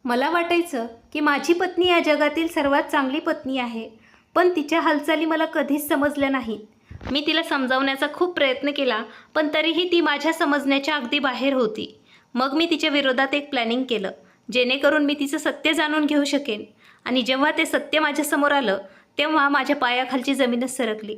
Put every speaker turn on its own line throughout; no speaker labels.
मला वाटायचं की माझी पत्नी या जगातील सर्वात चांगली पत्नी आहे, पण तिच्या हालचाली मला कधीच समजल्या नाहीत. मी तिला समजावण्याचा खूप प्रयत्न केला, पण तरीही ती माझ्या समजण्याच्या अगदी बाहेर होती. मग मी तिच्या विरोधात एक प्लॅनिंग केलं, जेणेकरून मी तिचं सत्य जाणून घेऊ शकेन. आणि जेव्हा ते सत्य माझ्यासमोर आलं, तेव्हा माझ्या पायाखालची जमीनच सरकली.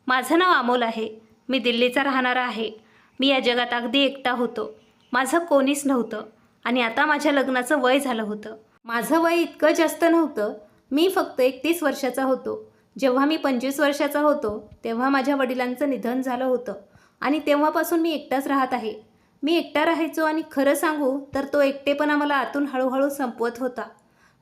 माझं नाव अमोल आहे. मी दिल्लीचा राहणारा आहे. मी या जगात अगदी एकटा होतो. माझं कोणीच नव्हतं. आणि आता माझ्या लग्नाचं वय झालं होतं. माझं वय इतकं जास्त नव्हतं. मी फक्त 31 वर्षाचा होतो. जेव्हा मी 25 वर्षाचा होतो तेव्हा माझ्या वडिलांचं निधन झालं होतं आणि तेव्हापासून मी एकटाच राहत आहे. मी एकटा राहायचो आणि खरं सांगू तर तो एकटेपणा मला आतून हळूहळू संपवत होता.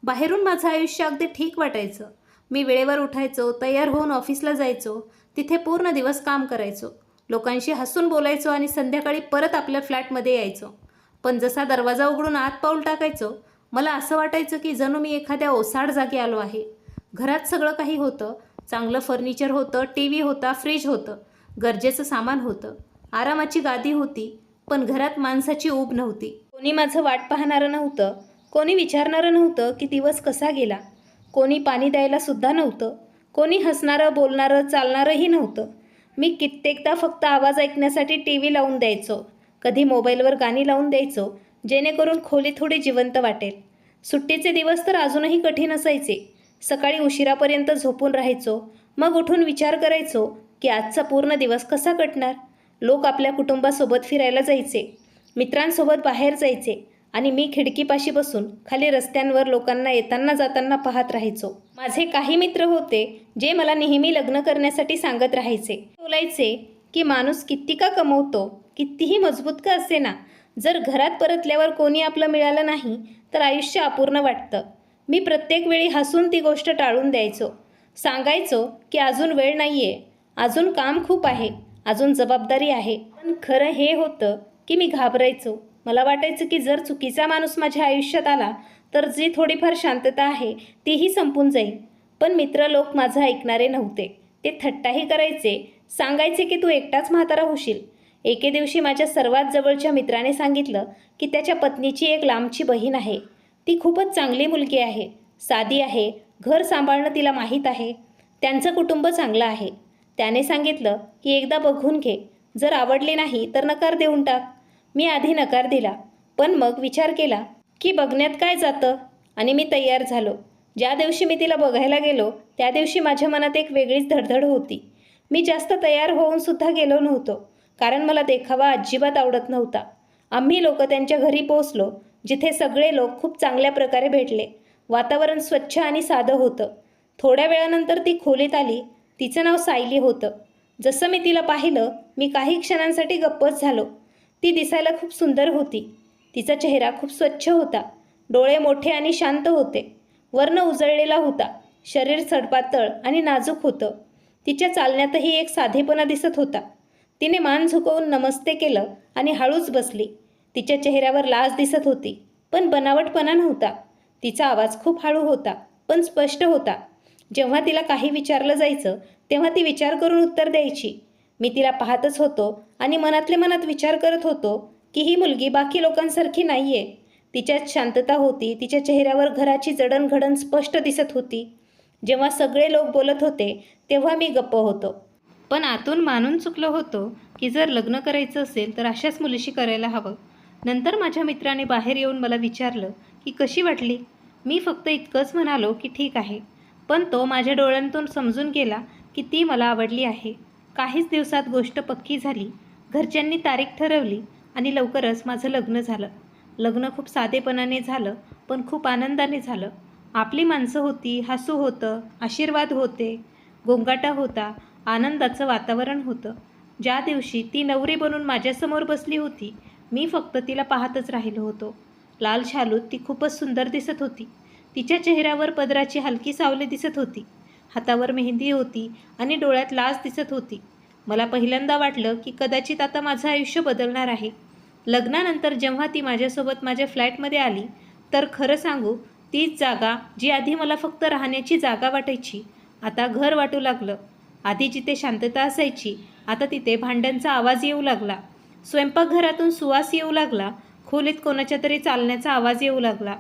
बाहेरून माझं आयुष्य अगदी ठीक वाटायचं. मी वेळेवर उठायचो, तयार होऊन ऑफिसला जायचो, तिथे पूर्ण दिवस काम करायचो, लोकांशी हसून बोलायचो आणि संध्याकाळी परत आपल्या फ्लॅटमध्ये यायचो. पण जसा दरवाजा उघडून आत पाऊल टाकायचो, मला असं वाटायचं की जणू मी एखाद्या ओसाड जागी आलो आहे. घरात सगळं काही होतं. चांगलं फर्निचर होतं, टी व्ही होता, फ्रीज होतं, गरजेचं सामान होतं, आरामाची गादी होती. पण घरात माणसाची ऊब नव्हती. कोणी माझं वाट पाहणारं नव्हतं. कोणी विचारणारं नव्हतं की दिवस कसा गेला. कोणी पाणी द्यायला सुद्धा नव्हतं. कोणी हसणारं, बोलणारं, चालणारंही नव्हतं. मी कित्येकदा फक्त आवाज ऐकण्यासाठी टी व्ही लावून द्यायचो. कधी मोबाईलवर गाणी लावून द्यायचो, जेणेकरून खोली थोडी जिवंत वाटेल. सुट्टीचे दिवस तर अजूनही कठीण असायचे. सकाळी उशिरापर्यंत झोपून राहायचो. मग उठून विचार करायचो की आजचा पूर्ण दिवस कसा कटणार. लोक आपल्या कुटुंबासोबत फिरायला जायचे, मित्रांसोबत बाहेर जायचे आणि मी खिडकीपाशी बसून खाली रस्त्यांवर लोकांना येताना जाताना पाहत राहायचो. माझे काही मित्र होते जे मला नेहमी लग्न करण्यासाठी सांगत राहायचे. बोलायचे की माणूस किती का कमवतो, कितीही मजबूत का असेना, जर घरात परतल्यावर कोणी आपलं मिळालं नाही तर आयुष्य अपूर्ण वाटतं. मी प्रत्येक वेळी हसून ती गोष्ट टाळून द्यायचो. सांगायचो की अजून वेळ नाही आहे, अजून काम खूप आहे, अजून जबाबदारी आहे. पण खरं हे होतं की मी घाबरायचो. मला वाटायचं की जर चुकीचा माणूस माझ्या आयुष्यात आला तर जी थोडीफार शांतता आहे तीही संपून जाईल. पण मित्र लोक माझं ऐकणारे नव्हते. ते थट्टाही करायचे, सांगायचे की तू एकटाच म्हातारा होशील. एके दिवशी माझ्या सर्वात जवळच्या मित्राने सांगितलं की त्याच्या पत्नीची एक लांबची बहीण आहे. ती खूपच चांगली मुलगी आहे, साधी आहे, घर सांभाळणं तिला माहीत आहे, त्यांचं कुटुंब चांगलं आहे. त्याने सांगितलं की एकदा बघून घे, जर आवडली नाही तर नकार देऊन टाक. मी आधी नकार दिला, पण मग विचार केला की बघण्यात काय जातं आणि मी तयार झालो. ज्या दिवशी मी तिला बघायला गेलो त्या दिवशी माझ्या मनात एक वेगळीच धडधड होती. मी जास्त तयार होऊन सुद्धा गेलो नव्हतो, कारण मला देखावा अजिबात आवडत नव्हता. आम्ही लोक त्यांच्या घरी पोहोचलो, जिथे सगळे लोक खूप चांगल्या प्रकारे भेटले. वातावरण स्वच्छ आणि साधं होतं. थोड्या वेळानंतर ती खोलीत आली. तिचं नाव सायली होतं. जसं मी तिला पाहिलं, मी काही क्षणांसाठी गप्पच झालो. ती दिसायला खूप सुंदर होती. तिचा चेहरा खूप स्वच्छ होता. डोळे मोठे आणि शांत होते. वर्ण उजळलेला होता. शरीर सडपातळ आणि नाजूक होतं. तिच्या चालण्यातही एक साधेपणा दिसत होता. तिने मान झुकवून नमस्ते केलं आणि हळूच बसली. तिच्या चेहऱ्यावर लाज दिसत होती, पण बनावटपणा नव्हता. तिचा आवाज खूप हळू होता, पण स्पष्ट होता. जेव्हा तिला काही विचारलं जायचं तेव्हा ती विचार करून उत्तर द्यायची. मी तिला पाहतच होतो आणि मनातल्या मनात विचार करत होतो की ही मुलगी बाकी लोकांसारखी नाही आहे. तिच्यात शांतता होती. तिच्या चेहऱ्यावर घराची जडणघडण स्पष्ट दिसत होती. जेव्हा सगळे लोक बोलत होते तेव्हा मी गप्प होतो. पण आतून मानून चुकलो होतो की जर लग्न करायचं असेल तर अशाच मुलीशी करायला हवं. नंतर माझ्या मित्राने बाहेर येऊन मला विचारलं की कशी वाटली. मी फक्त इतकंच म्हणालो की ठीक आहे. पण तो माझ्या डोळ्यांतून समजून गेला की ती मला आवडली आहे. काहीच दिवसात गोष्ट पक्की झाली. घरच्यांनी तारीख ठरवली आणि लवकरच माझं लग्न झालं. लग्न खूप साधेपणाने झालं, पण खूप आनंदाने झालं. आपली माणसं होती, हसू होतं, आशीर्वाद होते, गोंगाटा होता, आनंदाचं वातावरण होतं. ज्या दिवशी ती नवरी बनून माझ्यासमोर बसली होती, मी फक्त तिला पाहतच राहिलो होतो. लाल शालूत ती खूपच सुंदर दिसत होती. तिच्या चेहऱ्यावर पदराची हलकी सावली दिसत होती. हातावर मेहंदी होती आणि डोळ्यात लाज दिसत होती. मला पहिल्यांदा वाटलं की कदाचित आता माझं आयुष्य बदलणार आहे. लग्नानंतर जेव्हा ती माझ्यासोबत माझ्या फ्लॅटमध्ये आली, तर खरं सांगू, तीच जागा जी आधी मला फक्त राहण्याची जागा वाटायची, आता घर वाटू लागलं. आधी जिथे शांतता असायची, आता तिथे भांड्यांचा आवाज येऊ लागला. स्वयंपाकघरातून सुवास येऊ लागला. खोलीत कोणाच्या तरी चालण्याचा आवाज येऊ लागला.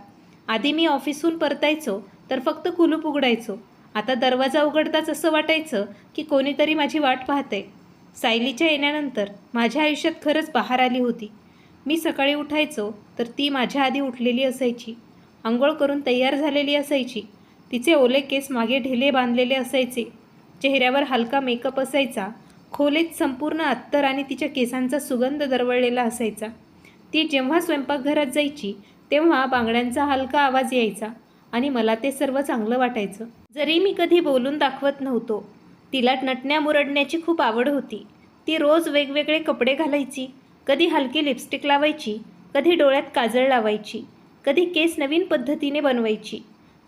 आधी मी ऑफिसहून परतायचो तर फक्त कुलूप उघडायचो. आता दरवाजा उघडताच असं वाटायचं की कोणीतरी माझी वाट पाहते. सायलीच्या येण्यानंतर माझ्या आयुष्यात खरंच बहार आली होती. मी सकाळी उठायचो तर ती माझ्या आधी उठलेली असायची. अंघोळ करून तयार झालेली असायची. तिचे ओले केस मागे ढिले बांधलेले असायचे. चेहऱ्यावर हलका मेकअप असायचा. खोलीत संपूर्ण अत्तर आणि तिच्या केसांचा सुगंध दरवळलेला असायचा. ती जेव्हा स्वयंपाकघरात जायची तेव्हा बांगड्यांचा हलका आवाज यायचा आणि मला ते सर्व चांगलं वाटायचं. जरी मी कधी बोलून दाखवत नव्हतो, तिला नटण्या मुरडण्याची खूप आवड होती. ती रोज वेगवेगळे कपडे घालायची. कधी हलकी लिपस्टिक लावायची, कधी डोळ्यात काजळ लावायची, कधी केस नवीन पद्धतीने बनवायची.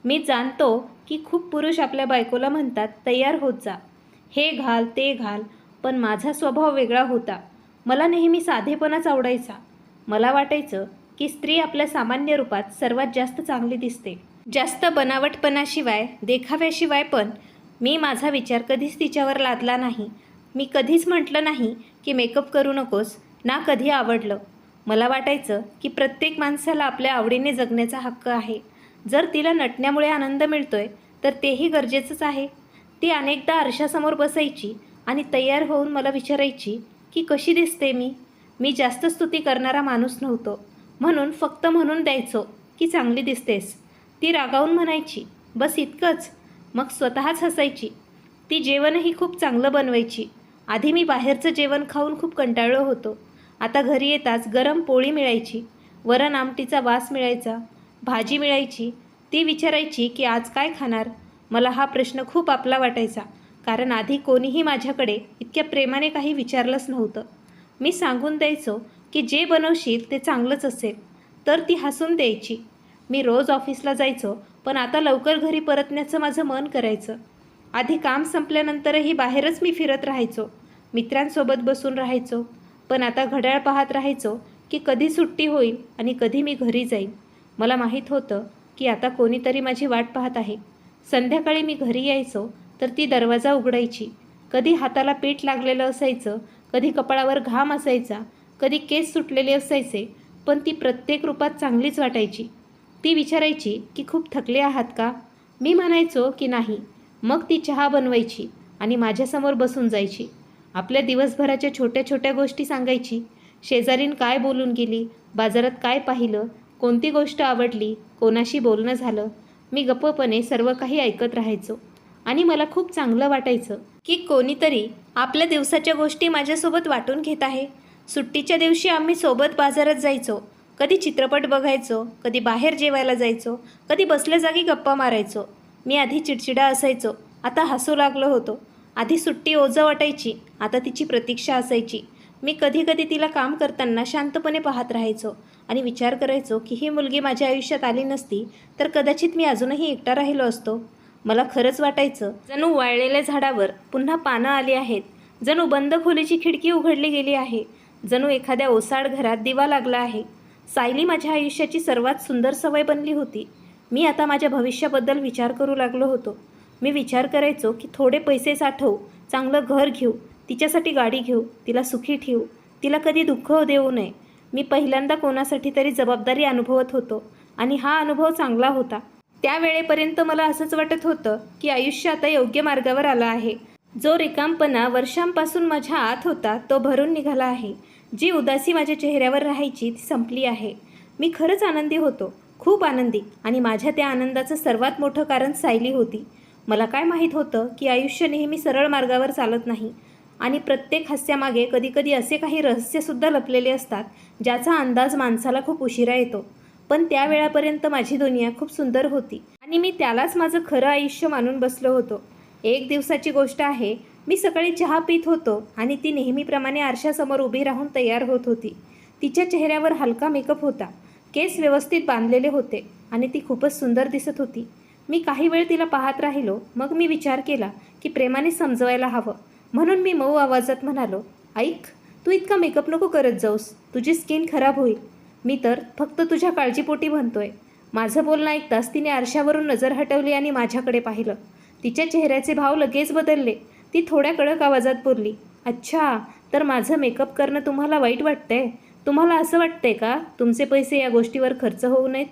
मी जाणतो की खूप पुरुष आपल्या बायकोला म्हणतात तयार होत जा, हे घाल ते घाल, पण माझा स्वभाव वेगळा होता. मला नेहमी साधेपणाच आवडायचा. मला वाटायचं की स्त्री आपल्या सामान्य रूपात सर्वात जास्त चांगली दिसते. जास्त बनावटपणाशिवाय, देखाव्याशिवाय. पण मी माझा विचार कधीच तिच्यावर लादला नाही. मी कधीच म्हटलं नाही की मेकअप करू नकोस, ना कधी आवडलं. मला वाटायचं की प्रत्येक माणसाला आपल्या आवडीने जगण्याचा हक्क आहे. जर तिला नटण्यामुळे आनंद मिळतोय तर तेही गरजेचंच आहे. ती अनेकदा आरशासमोर बसायची आणि तयार होऊन मला विचारायची की कशी दिसते मी. मी जास्त स्तुती करणारा माणूस नव्हतो, म्हणून फक्त म्हणून द्यायचो की चांगली दिसतेस. ती रागावून म्हणायची बस इतकंच, मग स्वतःच हसायची. ती जेवणही खूप चांगलं बनवायची. आधी मी बाहेरचं जेवण खाऊन खूप कंटाळलो होतो. आता घरी येताच गरम पोळी मिळायची, वरण आमटीचा वास मिळायचा, भाजी मिळायची. ती विचारायची की आज काय खाणार. मला हा प्रश्न खूप आपला वाटायचा, कारण आधी कोणीही माझ्याकडे इतक्या प्रेमाने काही विचारलंच नव्हतं. मी सांगून द्यायचो की जे बनवशील ते चांगलंच असेल, तर ती हसून द्यायची. मी रोज ऑफिसला जायचो, पण आता लवकर घरी परतण्याचं माझं मन करायचं. आधी काम संपल्यानंतरही बाहेरच मी फिरत राहायचो, मित्रांसोबत बसून राहायचो. पण आता घड्याळ पाहत राहायचो की कधी सुट्टी होईल आणि कधी मी घरी जाईन. मला माहीत होतं की आता कोणीतरी माझी वाट पाहत आहे. संध्याकाळी मी घरी यायचो तर ती दरवाजा उघडायची. कधी हाताला पीठ लागलेलं असायचं, कधी कपाळावर घाम असायचा, कधी केस सुटलेले असायचे, पण ती प्रत्येक रूपात चांगलीच वाटायची. ती विचारायची की खूप थकले आहात का. मी म्हणायचो की नाही. मग ती चहा बनवायची आणि माझ्यासमोर बसून जायची. आपल्या दिवसभराच्या छोट्या छोट्या गोष्टी सांगायची. शेजारीन काय बोलून गेली, बाजारात काय पाहिलं, कोणती गोष्ट आवडली, कोणाशी बोलणं झालं. मी गप्पपणे सर्व काही ऐकत राहायचो आणि मला खूप चांगलं वाटायचं की कोणीतरी आपल्या दिवसाच्या गोष्टी माझ्यासोबत वाटून घेत आहे. सुट्टीच्या दिवशी आम्ही सोबत बाजारात जायचो. कधी चित्रपट बघायचो, कधी बाहेर जेवायला जायचो, कधी बसल्या जागी गप्पा मारायचो. मी आधी चिडचिडा असायचो, आता हसू लागलो होतो. आधी सुट्टी ओझं वाटायची, आता तिची प्रतीक्षा असायची. मी कधी कधी तिला काम करताना शांतपणे पाहत राहायचो आणि विचार करायचो की ही मुलगी माझ्या आयुष्यात आली नसती तर कदाचित मी अजूनही एकटा राहिलो असतो. मला खरंच वाटायचं जणू वाळलेल्या झाडावर पुन्हा पानं आली आहेत, जणू बंद खोलीची खिडकी उघडली गेली आहे, जणू एखाद्या ओसाड घरात दिवा लागला आहे. सायली माझ्या आयुष्याची सर्वात सुंदर सवय बनली होती. मी आता माझ्या भविष्याबद्दल विचार करू लागलो होतो. मी विचार करायचो की थोडे पैसे साठवू, चांगलं घर घेऊ, तिच्यासाठी गाडी घेऊ, तिला सुखी ठेवू, तिला कधी दुःख देऊ नये. मी पहिल्यांदा कोणासाठी तरी जबाबदारी अनुभवत होतो आणि हा अनुभव चांगला होता. त्यावेळेपर्यंत मला असंच वाटत होतं की आयुष्य आता योग्य मार्गावर आलं आहे. जो रिकामपणा वर्षांपासून माझ्या आत होता तो भरून निघाला आहे. जी उदासी माझ्या चेहऱ्यावर राहायची ती संपली आहे. मी खरंच आनंदी होतो, खूप आनंदी. आणि माझ्या त्या आनंदाचं सर्वात मोठं कारण सायली होती. मला काय माहीत होतं की आयुष्य नेहमी सरळ मार्गावर चालत नाही आणि प्रत्येक हास्यामागे कधीकधी असे काही रहस्यसुद्धा लपलेले असतात ज्याचा अंदाज माणसाला खूप उशिरा येतो. पण त्या वेळापर्यंत माझी दुनिया खूप सुंदर होती आणि मी त्यालाच माझं खरं आयुष्य मानून बसलो होतो. एक दिवसाची गोष्ट आहे. मी सकाळी चहा पित होतो आणि ती नेहमीप्रमाणे आरशासमोर उभी राहून तयार होत होती. तिच्या चेहऱ्यावर हलका मेकअप होता, केस व्यवस्थित बांधलेले होते आणि ती खूपच सुंदर दिसत होती. मी काही वेळ तिला पाहत राहिलो. मग मी विचार केला की प्रेमाने समजवायला हवं, म्हणून मी मऊ आवाजात म्हणालो, ऐक, तू इतका मेकअप नको करत जाऊस, तुझी स्किन खराब होईल. मी तर फक्त तुझ्या काळजीपोटी म्हणतोय. माझं बोलणं ऐकताच तिने आरशावरून नजर हटवली आणि माझ्याकडे पाहिलं. तिच्या चेहऱ्याचे भाव लगेच बदलले. ती थोड्या कडक आवाजात बोलली, अच्छा, तर माझं मेकअप करणं तुम्हाला वाईट वाटतंय? तुम्हाला असं वाटतंय का तुमचे पैसे या गोष्टीवर खर्च होऊ नयेत?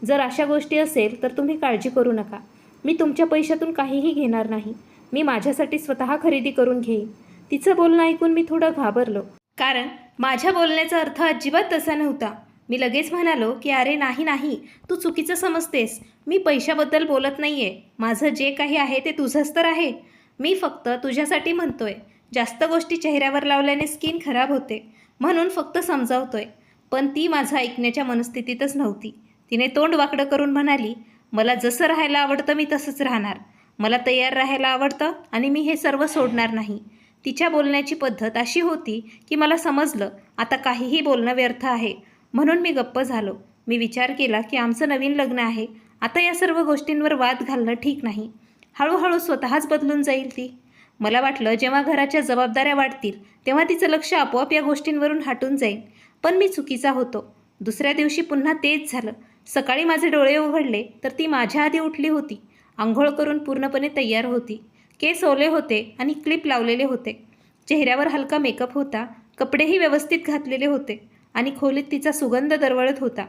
जर अशा गोष्टी असेल तर तुम्ही काळजी करू नका. मी तुमच्या पैशातून काहीही घेणार नाही. मी माझ्यासाठी स्वतः खरेदी करून घेईन. तिचं बोलणं ऐकून मी थोडं घाबरलो, कारण माझ्या बोलण्याचा अर्थ अजिबात तसा नव्हता. मी लगेच म्हणालो की अरे नाही नाही, तू चुकीचं समजतेस. मी पैशाबद्दल बोलत नाही आहे. माझं जे काही आहे ते तुझंच तर आहे. मी फक्त तुझ्यासाठी म्हणतोय. जास्त गोष्टी चेहऱ्यावर लावल्याने स्किन खराब होते, म्हणून फक्त समजावतोय. पण ती माझं ऐकण्याच्या मनस्थितीतच नव्हती. तिने तोंड वाकडं करून म्हणाली, मला जसं राहायला आवडतं मी तसंच राहणार. मला तयार राहायला आवडतं आणि मी हे सर्व सोडणार नाही. तिच्या बोलण्याची पद्धत अशी होती की मला समजलं आता काहीही बोलणं व्यर्थ आहे. म्हणून मी गप्प झालो. मी विचार केला की आमचं नवीन लग्न आहे. आता या सर्व गोष्टींवर वाद घालणं ठीक नाही. हळूहळू स्वतःच बदलून जाईल ती. मला वाटलं जेव्हा घराच्या जबाबदाऱ्या वाढतील तेव्हा तिचं लक्ष आपोआप या गोष्टींवरून हटून जाईल. पण मी चुकीचा होतो. दुसऱ्या दिवशी पुन्हा तेच झालं. सकाळी माझे डोळे उघडले तर ती माझ्या आधी उठली होती. आंघोळ करून पूर्णपणे तयार होती. केस ओले होते आणि क्लिप लावलेले होते. चेहऱ्यावर हलका मेकअप होता. कपडेही व्यवस्थित घातलेले होते आणि खोलीत तिचा सुगंध दरवळत होता.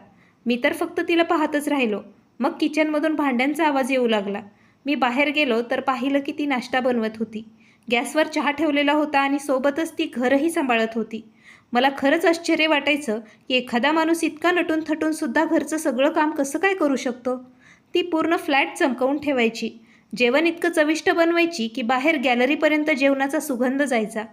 मी तर फक्त तिला पाहतच राहिलो. मग किचनमधून भांड्यांचा आवाज येऊ लागला. मी बाहेर गेलो तर पाहिलं की ती नाश्ता बनवत होती. गॅसवर चहा ठेवलेला होता आणि सोबतच ती घरही सांभाळत होती. मला खरंच आश्चर्य वाटायचं की एखादा माणूस इतका नटून थटून सुद्धा घरचं सगळं काम कसं काय करू शकतो. ती पूर्ण फ्लॅट चमकवून ठेवायची. जेवण इतकं चविष्ट बनवायची की बाहेर गॅलरीपर्यंत जेवणाचा सुगंध जायचा.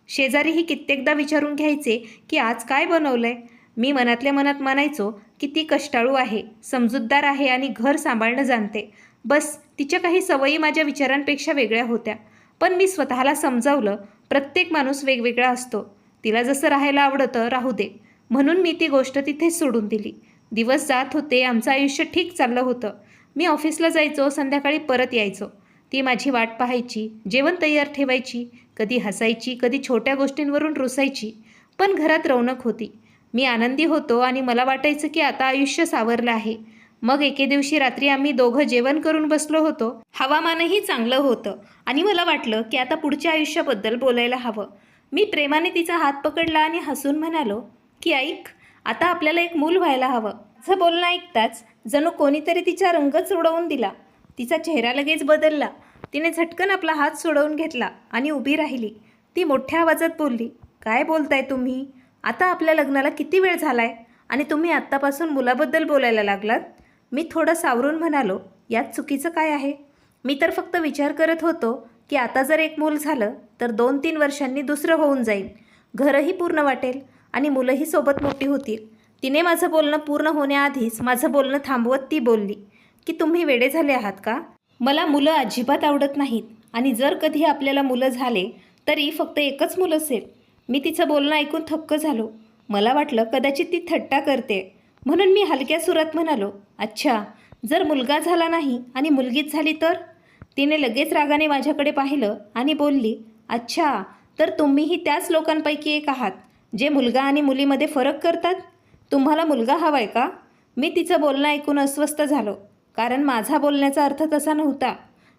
शेजारीही कित्येकदा विचारून घ्यायचे की आज काय बनवलंय. मी मनातल्या मनात म्हणायचो की ती कष्टाळू आहे, समजूतदार आहे आणि घर सांभाळणं जाणते. बस तिच्या काही सवयी माझ्या विचारांपेक्षा वेगळ्या होत्या. पण मी स्वतःला समजावलं, प्रत्येक माणूस वेगवेगळा असतो. तिला जसं राहायला आवडतं राहू दे, म्हणून मी ती गोष्ट तिथेच सोडून दिली. दिवस जात होते. आमचं आयुष्य ठीक चाललं होतं. मी ऑफिसला जायचो, संध्याकाळी परत यायचो. ती माझी वाट पाहायची, जेवण तयार ठेवायची. कधी हसायची, कधी छोट्या गोष्टींवरून रुसायची. पण घरात रौनक होती. मी आनंदी होतो आणि मला वाटायचं की आता आयुष्य सावरलं आहे. मग एके दिवशी रात्री आम्ही दोघं जेवण करून बसलो होतो. हवामानही चांगलं होतं आणि मला वाटलं की आता पुढच्या आयुष्याबद्दल बोलायला हवं. मी प्रेमाने तिचा हात पकडला आणि हसून म्हणालो की ऐक, आता आपल्याला एक मूल व्हायला हवं. माझं बोलणं ऐकताच जणू कोणीतरी तिचा रंगच उडवून दिला. तिचा चेहरा लगेच बदलला. तिने झटकन आपला हात सोडवून घेतला आणि उभी राहिली. ती मोठ्या आवाजात बोलली, काय बोलताय तुम्ही? आता आपल्या लग्नाला किती वेळ झालाय आणि तुम्ही आत्तापासून मुलाबद्दल बोलायला लागलात? मी थोडं सावरून म्हणालो, यात चुकीचं काय आहे? मी तर फक्त विचार करत होतो की आता जर एक मूल झालं तर 2-3 वर्षांनी दुसरं होऊन जाईल. घरही पूर्ण वाटेल आणि मुलंही सोबत मोठी होतील. तिने माझं बोलणं पूर्ण होण्याआधीच माझं बोलणं थांबवत ती बोलली की तुम्ही वेडे झाले आहात का? मला मुलं अजिबात आवडत नाहीत आणि जर कधी आपल्याला मुलं झाले तरी फक्त एकच मुलं असेल. मी तिचं बोलणं ऐकून थक्क झालो. मला वाटलं कदाचित ती थट्टा करते, म्हणून मी हलक्या सुरात म्हणालो, अच्छा, जर मुलगा झाला नाही आणि मुलगीच झाली तर? तिने लगेच रागाने माझ्याकडे पाहिलं आणि बोलली, अच्छा, तर तुम्हीही त्याच लोकांपैकी एक आहात जे मुलगा आणि मुलीमध्ये फरक करतात? तुम्हाला मुलगा हवा आहे का? मी तिचं बोलणं ऐकून अस्वस्थ झालो, कारण माझा बोलण्याचा अर्थ तसा नव्हता.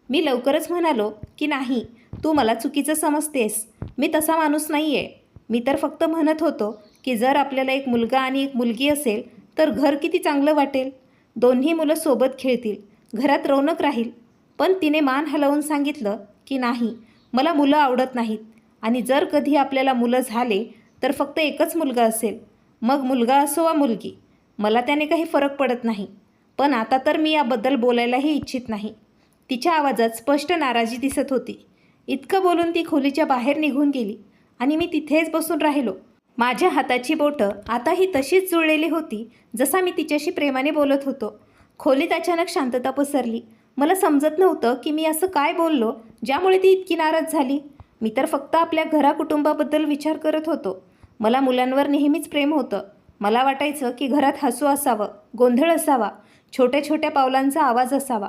मी लवकरच म्हणालो की नाही, तू मला चुकीचं समजतेस. मी तसा माणूस नाही आहे. मी तर फक्त म्हणत होतो की जर आपल्याला एक मुलगा आणि एक मुलगी असेल तर घर किती चांगलं वाटेल. दोन्ही मुलं सोबत खेळतील, घरात रौनक राहील. पण तिने मान हलवून सांगितलं की नाही, मला मुलं आवडत नाहीत आणि जर कधी आपल्याला मुलं झाले तर फक्त एकच मुलगा असेल. मग मुलगा असो वा मुलगी, मला त्याने काही फरक पडत नाही. पण आता तर मी याबद्दल बोलायलाही इच्छित नाही. तिच्या आवाजात स्पष्ट नाराजी दिसत होती. इतकं बोलून ती खोलीच्या बाहेर निघून गेली आणि मी तिथेच बसून राहिलो. माझ्या हाताची बोटं आताही तशीच जुळलेली होती जसा मी तिच्याशी प्रेमाने बोलत होतो. खोलीत अचानक शांतता पसरली. मला समजत नव्हतं की मी असं काय बोललो ज्यामुळे ती इतकी नाराज झाली. मी तर फक्त आपल्या कुटुंबाबद्दल विचार करत होतो. मला मुलांवर नेहमीच प्रेम होतं. मला वाटायचं की घरात हसू असावं, गोंधळ असावा, छोट्या छोट्या पावलांचा आवाज असावा.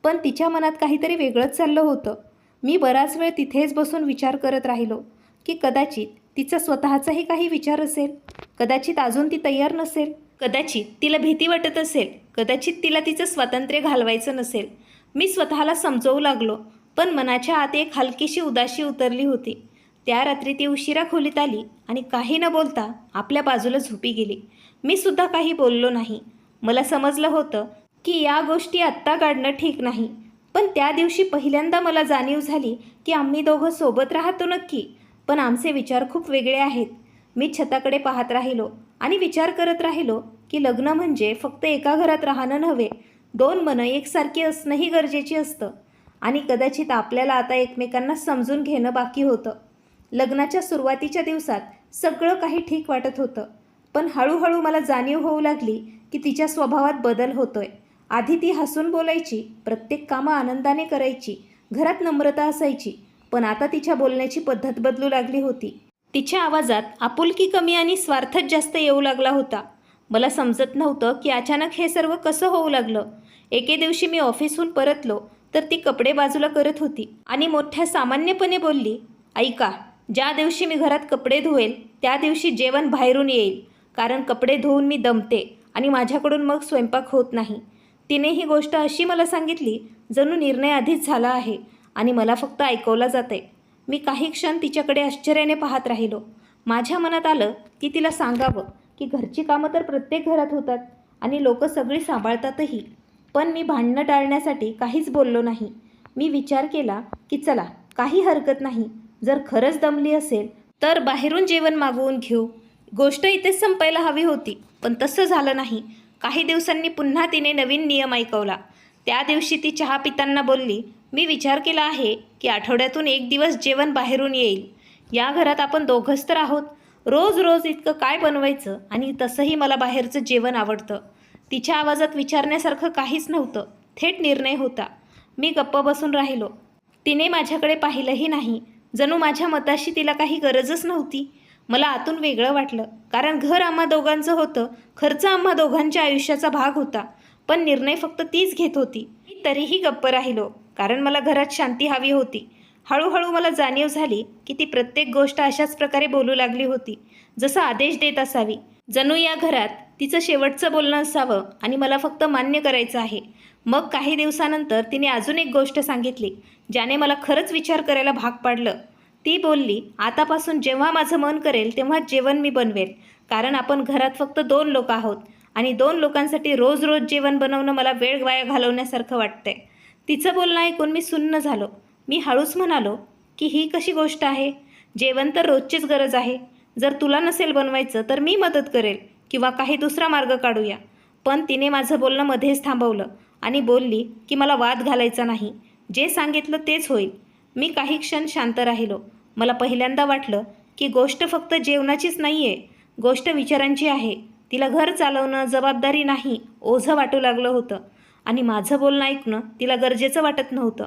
पण तिच्या मनात काहीतरी वेगळंच चाललं होतं. मी बराच वेळ तिथेच बसून विचार करत राहिलो की कदाचित तिचा स्वतःचाही काही विचार असेल. कदाचित अजून ती तयार नसेल. कदाचित तिला भीती वाटत असेल. कदाचित तिला तिचं स्वातंत्र्य घालवायचं नसेल. मी स्वतःला समजवू लागलो, पण मनाच्या आत एक हलकीशी उदासी उतरली होती. त्या रात्री ती उशिरा खोलीत आली आणि काही न बोलता आपल्या बाजूला झोपी गेली. मी सुद्धा काही बोललो नाही. मला समजलं होतं की या गोष्टी आत्ता काढणं ठीक नाही, पण त्या दिवशी पहिल्यांदा मला जाणीव झाली की आम्ही दोघं सोबत राहतो नक्की, पण आमचे विचार खूप वेगळे आहेत. मी छताकडे पाहत राहिलो आणि विचार करत राहिलो की लग्न म्हणजे फक्त एका घरात राहणं नव्हे, दोन मनं एकसारखी असणंही गरजेची असतं. आणि कदाचित आपल्याला आता एकमेकांना समजून घेणं बाकी होतं. लग्नाच्या सुरुवातीच्या दिवसात सगळं काही ठीक वाटत होतं, पण हळूहळू मला जाणीव होऊ लागली की तिच्या स्वभावात बदल होतोय. आधी ती हसून बोलायची, प्रत्येक कामं आनंदाने करायची, घरात नम्रता असायची, पण आता तिच्या बोलण्याची पद्धत बदलू लागली होती. तिच्या आवाजात आपुलकी कमी आणि स्वार्थच जास्त येऊ लागला होता. मला समजत नव्हतं की अचानक हे सर्व कसं होऊ लागलं. एके दिवशी मी ऑफिसहून परतलो तर ती कपडे बाजूला करत होती आणि मोठ्या सामान्यपणे बोलली, ऐका, ज्या दिवशी मी घरात कपडे धुवेल त्या दिवशी जेवण बाहेरून येईल, कारण कपडे धुवून मी दमते आणि माझ्याकडून मग स्वयंपाक होत नाही. तिने ही गोष्ट अशी मला सांगितली जणू निर्णय आधीच झाला आहे आणि मला फक्त ऐकवला जाते. मी काही क्षण तिच्याकडे आश्चर्याने पाहत राहिलो. माझ्या मनात आलं की तिला सांगावं की घरची कामं तर प्रत्येक घरात होतात आणि लोक सगळी सांभाळतातही, पण मी भांडणं टाळण्यासाठी काहीच बोललो नाही. मी विचार केला की चला, काही हरकत नाही, जर खरंच दमली असेल तर बाहेरून जेवण मागवून घेऊ. गोष्ट इथेच संपायला हवी होती, पण तसं झालं नाही. काही दिवसांनी पुन्हा तिने नवीन नियम ऐकवला. त्या दिवशी ती चहा पिताना बोलली, मी विचार केला आहे की आठवड्यातून एक दिवस जेवण बाहेरून येईल. या घरात आपण दोघंच तर आहोत, रोज रोज इतकं काय बनवायचं, आणि तसंही मला बाहेरचं जेवण आवडतं. तिच्या आवाजात विचारण्यासारखं काहीच नव्हतं, थेट निर्णय होता. मी गप्प बसून राहिलो. तिने माझ्याकडे पाहिलंही नाही, जणू माझ्या मताशी तिला काही गरजच नव्हती. मला आतून वेगळं वाटलं, कारण घर आम्हा दोघांचं होतं, खर्च आम्हा दोघांच्या आयुष्याचा भाग होता, पण निर्णय फक्त तीच घेत होती. मी तरीही गप्प राहिलो, कारण मला घरात शांती हवी होती. हळूहळू मला जाणीव झाली की ती प्रत्येक गोष्ट अशाच प्रकारे बोलू लागली होती, जसं आदेश देत असावी, जणू या घरात तिचं शेवटचं बोलणं असावं आणि मला फक्त मान्य करायचं आहे. मग काही दिवसानंतर तिने अजून एक गोष्ट सांगितली, ज्याने मला खरंच विचार करायला भाग पाडलं. ती बोलली, आतापासून जेव्हा माझं मन करेल तेव्हा जेवण मी बनवेल, कारण आपण घरात फक्त 2 लोक आहोत आणि 2 लोकांसाठी रोज रोज जेवण बनवणं मला वेळ वाया घालवण्यासारखं वाटतंय. तिचं बोलणं ऐकून मी सुन्न झालो. मी हळूच म्हणालो की ही कशी गोष्ट आहे, जेवण तर रोजचीच गरज आहे. जर तुला नसेल बनवायचं तर मी मदत करेल किंवा काही दुसरा मार्ग काढूया. पण तिने माझं बोलणं मध्येच थांबवलं आणि बोलली की मला वाद घालायचा नाही, जे सांगितलं तेच होईल. मी काही क्षण शांत राहिलो. मला पहिल्यांदा वाटलं की गोष्ट फक्त जेवणाचीच नाही आहे, गोष्ट विचारांची आहे. तिला घर चालवणं जबाबदारी नाही, ओझं वाटू लागलं होतं आणि माझं बोलणं ऐकणं तिला गरजेचं वाटत नव्हतं.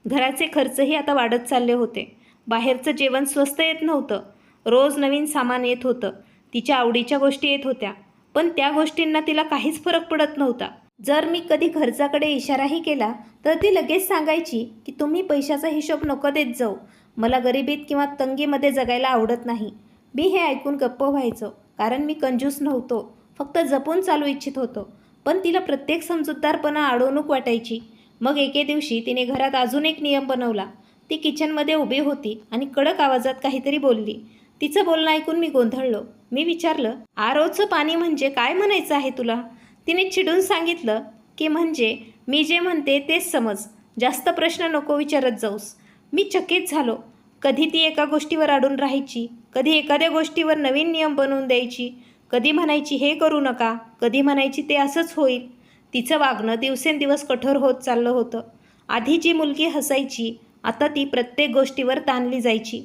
घराचे खर्चही आता वाढत चालले होते. बाहेरचं जेवण स्वस्त येत नव्हतं, रोज नवीन सामान येत होतं. तिच्या आवडीच्या गोष्टी येत होत्या, पण त्या गोष्टींना तिला काहीच फरक पडत नव्हता. जर मी कधी खर्चाकडे इशाराही केला तर ती लगेच सांगायची की तुम्ही पैशाचा हिशोब नको देत जाऊ, मला गरिबीत किंवा तंगीमध्ये जगायला आवडत नाही. मी हे ऐकून गप्प व्हायचो, कारण मी कंजूस नव्हतो, फक्त जपून चालू इच्छित होतो. पण तिला प्रत्येक समजूतदारपणा अडवणूक वाटायची. मग एके दिवशी तिने घरात अजून एक नियम बनवला. ती किचनमध्ये उभी होती आणि कडक आवाजात काहीतरी बोलली. तिचं बोलणं ऐकून मी गोंधळलो. मी विचारलं, आरोचं पाणी म्हणजे काय म्हणायचं आहे तुला? तिने चिडून सांगितलं की म्हणजे मी जे म्हणते तेच समज, जास्त प्रश्न नको विचारत जाऊस. मी चकित झालो. कधी ती एका गोष्टीवर अडून राहायची, कधी एखाद्या गोष्टीवर नवीन नियम बनवून द्यायची, कधी म्हणायची हे करू नका, कधी म्हणायची ते असंच होईल. तिचं वागणं दिवसेंदिवस कठोर होत चाललं होतं. आधी जी मुलगी हसायची, आता ती प्रत्येक गोष्टीवर ताणली जायची.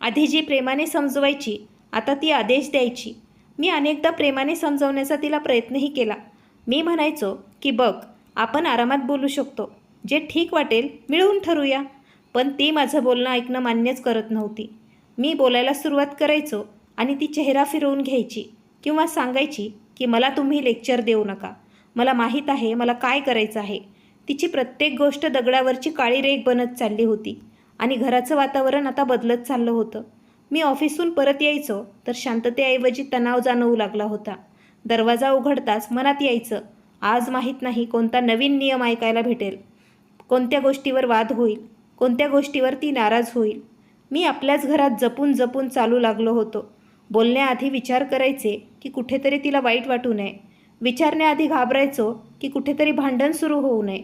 आधी जी प्रेमाने समजवायची, आता ती आदेश द्यायची. मी अनेकदा प्रेमाने समजवण्याचा तिला प्रयत्नही केला. मी म्हणायचो की बघ, आपण आरामात बोलू शकतो, जे ठीक वाटेल मिळून ठरवूया. पण ती माझं बोलणं ऐकणं मान्यच करत नव्हती. मी बोलायला सुरुवात करायचो आणि ती चेहरा फिरवून घ्यायची किंवा सांगायची की मला तुम्ही लेक्चर देऊ नका, मला माहीत आहे मला काय करायचं आहे. तिची प्रत्येक गोष्ट दगडावरची काळी रेघ बनत चालली होती आणि घराचं वातावरण आता बदलत चाललं होतं. मी ऑफिसहून परत यायचो तर शांततेऐवजी तणाव जाणवू लागला होता. दरवाजा उघडताच मनात यायचं, आज माहीत नाही कोणता नवीन नियम ऐकायला भेटेल, कोणत्या गोष्टीवर वाद होईल, कोणत्या गोष्टीवर ती नाराज होईल. मी आपल्याच घरात जपून जपून चालू लागलो होतो. बोलण्याआधी विचार करायचे की कुठेतरी तिला वाईट वाटू नये. विचारण्याआधी घाबरायचो की कुठेतरी भांडण सुरू होऊ नये.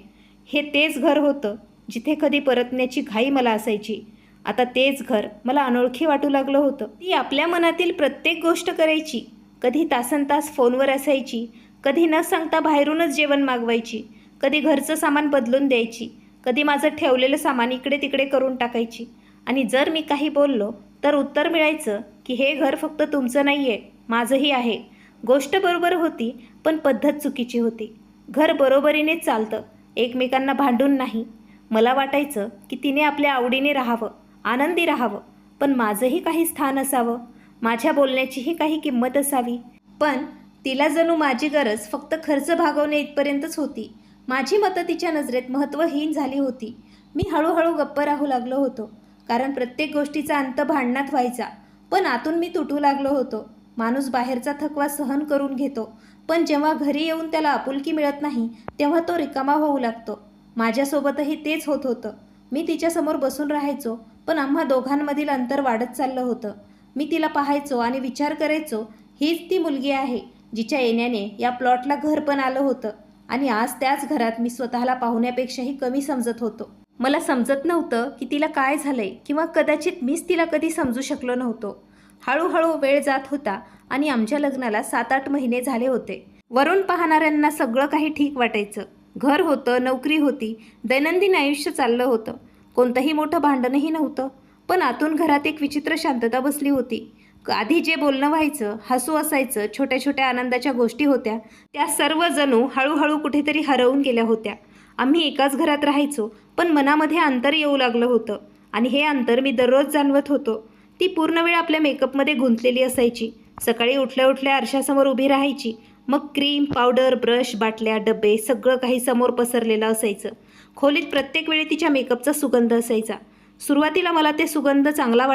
हे तेच घर होतं जिथे कधी परतण्याची घाई मला असायची. आता तेच घर मला अनोळखी वाटू लागलं होतं. ती आपल्या मनातील प्रत्येक गोष्ट करायची. कधी तासनतास फोनवर असायची, कधी न सांगता बाहेरूनच जेवण मागवायची, कधी घरचं सामान बदलून द्यायची, कधी माझं ठेवलेलं सामान इकडे तिकडे करून टाकायची. आणि जर मी काही बोललो तर उत्तर मिळायचं की हे घर फक्त तुमचं नाही आहे, माझंही आहे. गोष्ट बरोबर होती, पण पद्धत चुकीची होती. घर बरोबरीनेच चालतं, एकमेकांना भांडून नाही. मला वाटायचं की तिने आपल्या आवडीने राहावं, आनंदी राहावं, पण माझंही काही स्थान असावं, माझ्या बोलण्याचीही काही किंमत असावी. पण तिला जणू माझी गरज फक्त खर्च भागवणे इथपर्यंतच होती. माझी मतं तिच्या नजरेत महत्त्वहीन झाली होती. मी हळूहळू गप्प राहू लागलो होतो, कारण प्रत्येक गोष्टीचा अंत भांडणात व्हायचा. पण आतून मी तुटू लागलो होतो. माणूस बाहेरचा थकवा सहन करून घेतो, पण जेव्हा घरी येऊन त्याला आपुलकी मिळत नाही तेव्हा तो रिकामा होऊ लागतो. माझ्यासोबतही तेच होत होतं. मी तिच्यासमोर बसून राहायचो, पण आम्हा दोघांमधील अंतर वाढत चाललं होतं. मी तिला पाहायचो आणि विचार करायचो, हीच ती मुलगी आहे जिच्या येण्याने या प्लॉटला घर पण आलं होतं. आणि आज त्याच घरात मी स्वतःला पाहुण्यापेक्षाही कमी समजत होतो. मला समजत नव्हतं की तिला काय झालंय, किंवा कदाचित मीच तिला कधी समजू शकलो नव्हतो. हळूहळू वेळ जात होता आणि आमच्या लग्नाला 7-8 महिने झाले होते. वरून पाहणाऱ्यांना सगळं काही ठीक वाटायचं. घर होतं, नोकरी होती, दैनंदिन आयुष्य चाललं होतं. कोणतंही मोठं भांडणही नव्हतं. पण आतून घरात एक विचित्र शांतता बसली होती. आधी जे बोलणं व्हायचं, हसू असायचं, छोट्या छोट्या आनंदाच्या गोष्टी होत्या, त्या सर्व जणू हळूहळू कुठेतरी हरवून गेल्या होत्या. आम्ही एकाच घरात राहायचो, पण मनामध्ये अंतर येऊ लागलं होतं. आणि हे अंतर मी दररोज जाणवत होतो. ती पूर्ण वेळ आपल्या मेकअपमध्ये गुंतलेली असायची. सकाळी उठल्या उठल्या आरशासमोर उभी राहायची. मग क्रीम, पावडर, ब्रश, बाटल्या, डबे सगळं काही समोर पसरलेलं असायचं. खोलीत प्रत्येक वेळी तिच्या मेकअपचा सुगंध असायचा. सुरुवातीला मला ते सुगंध चांगला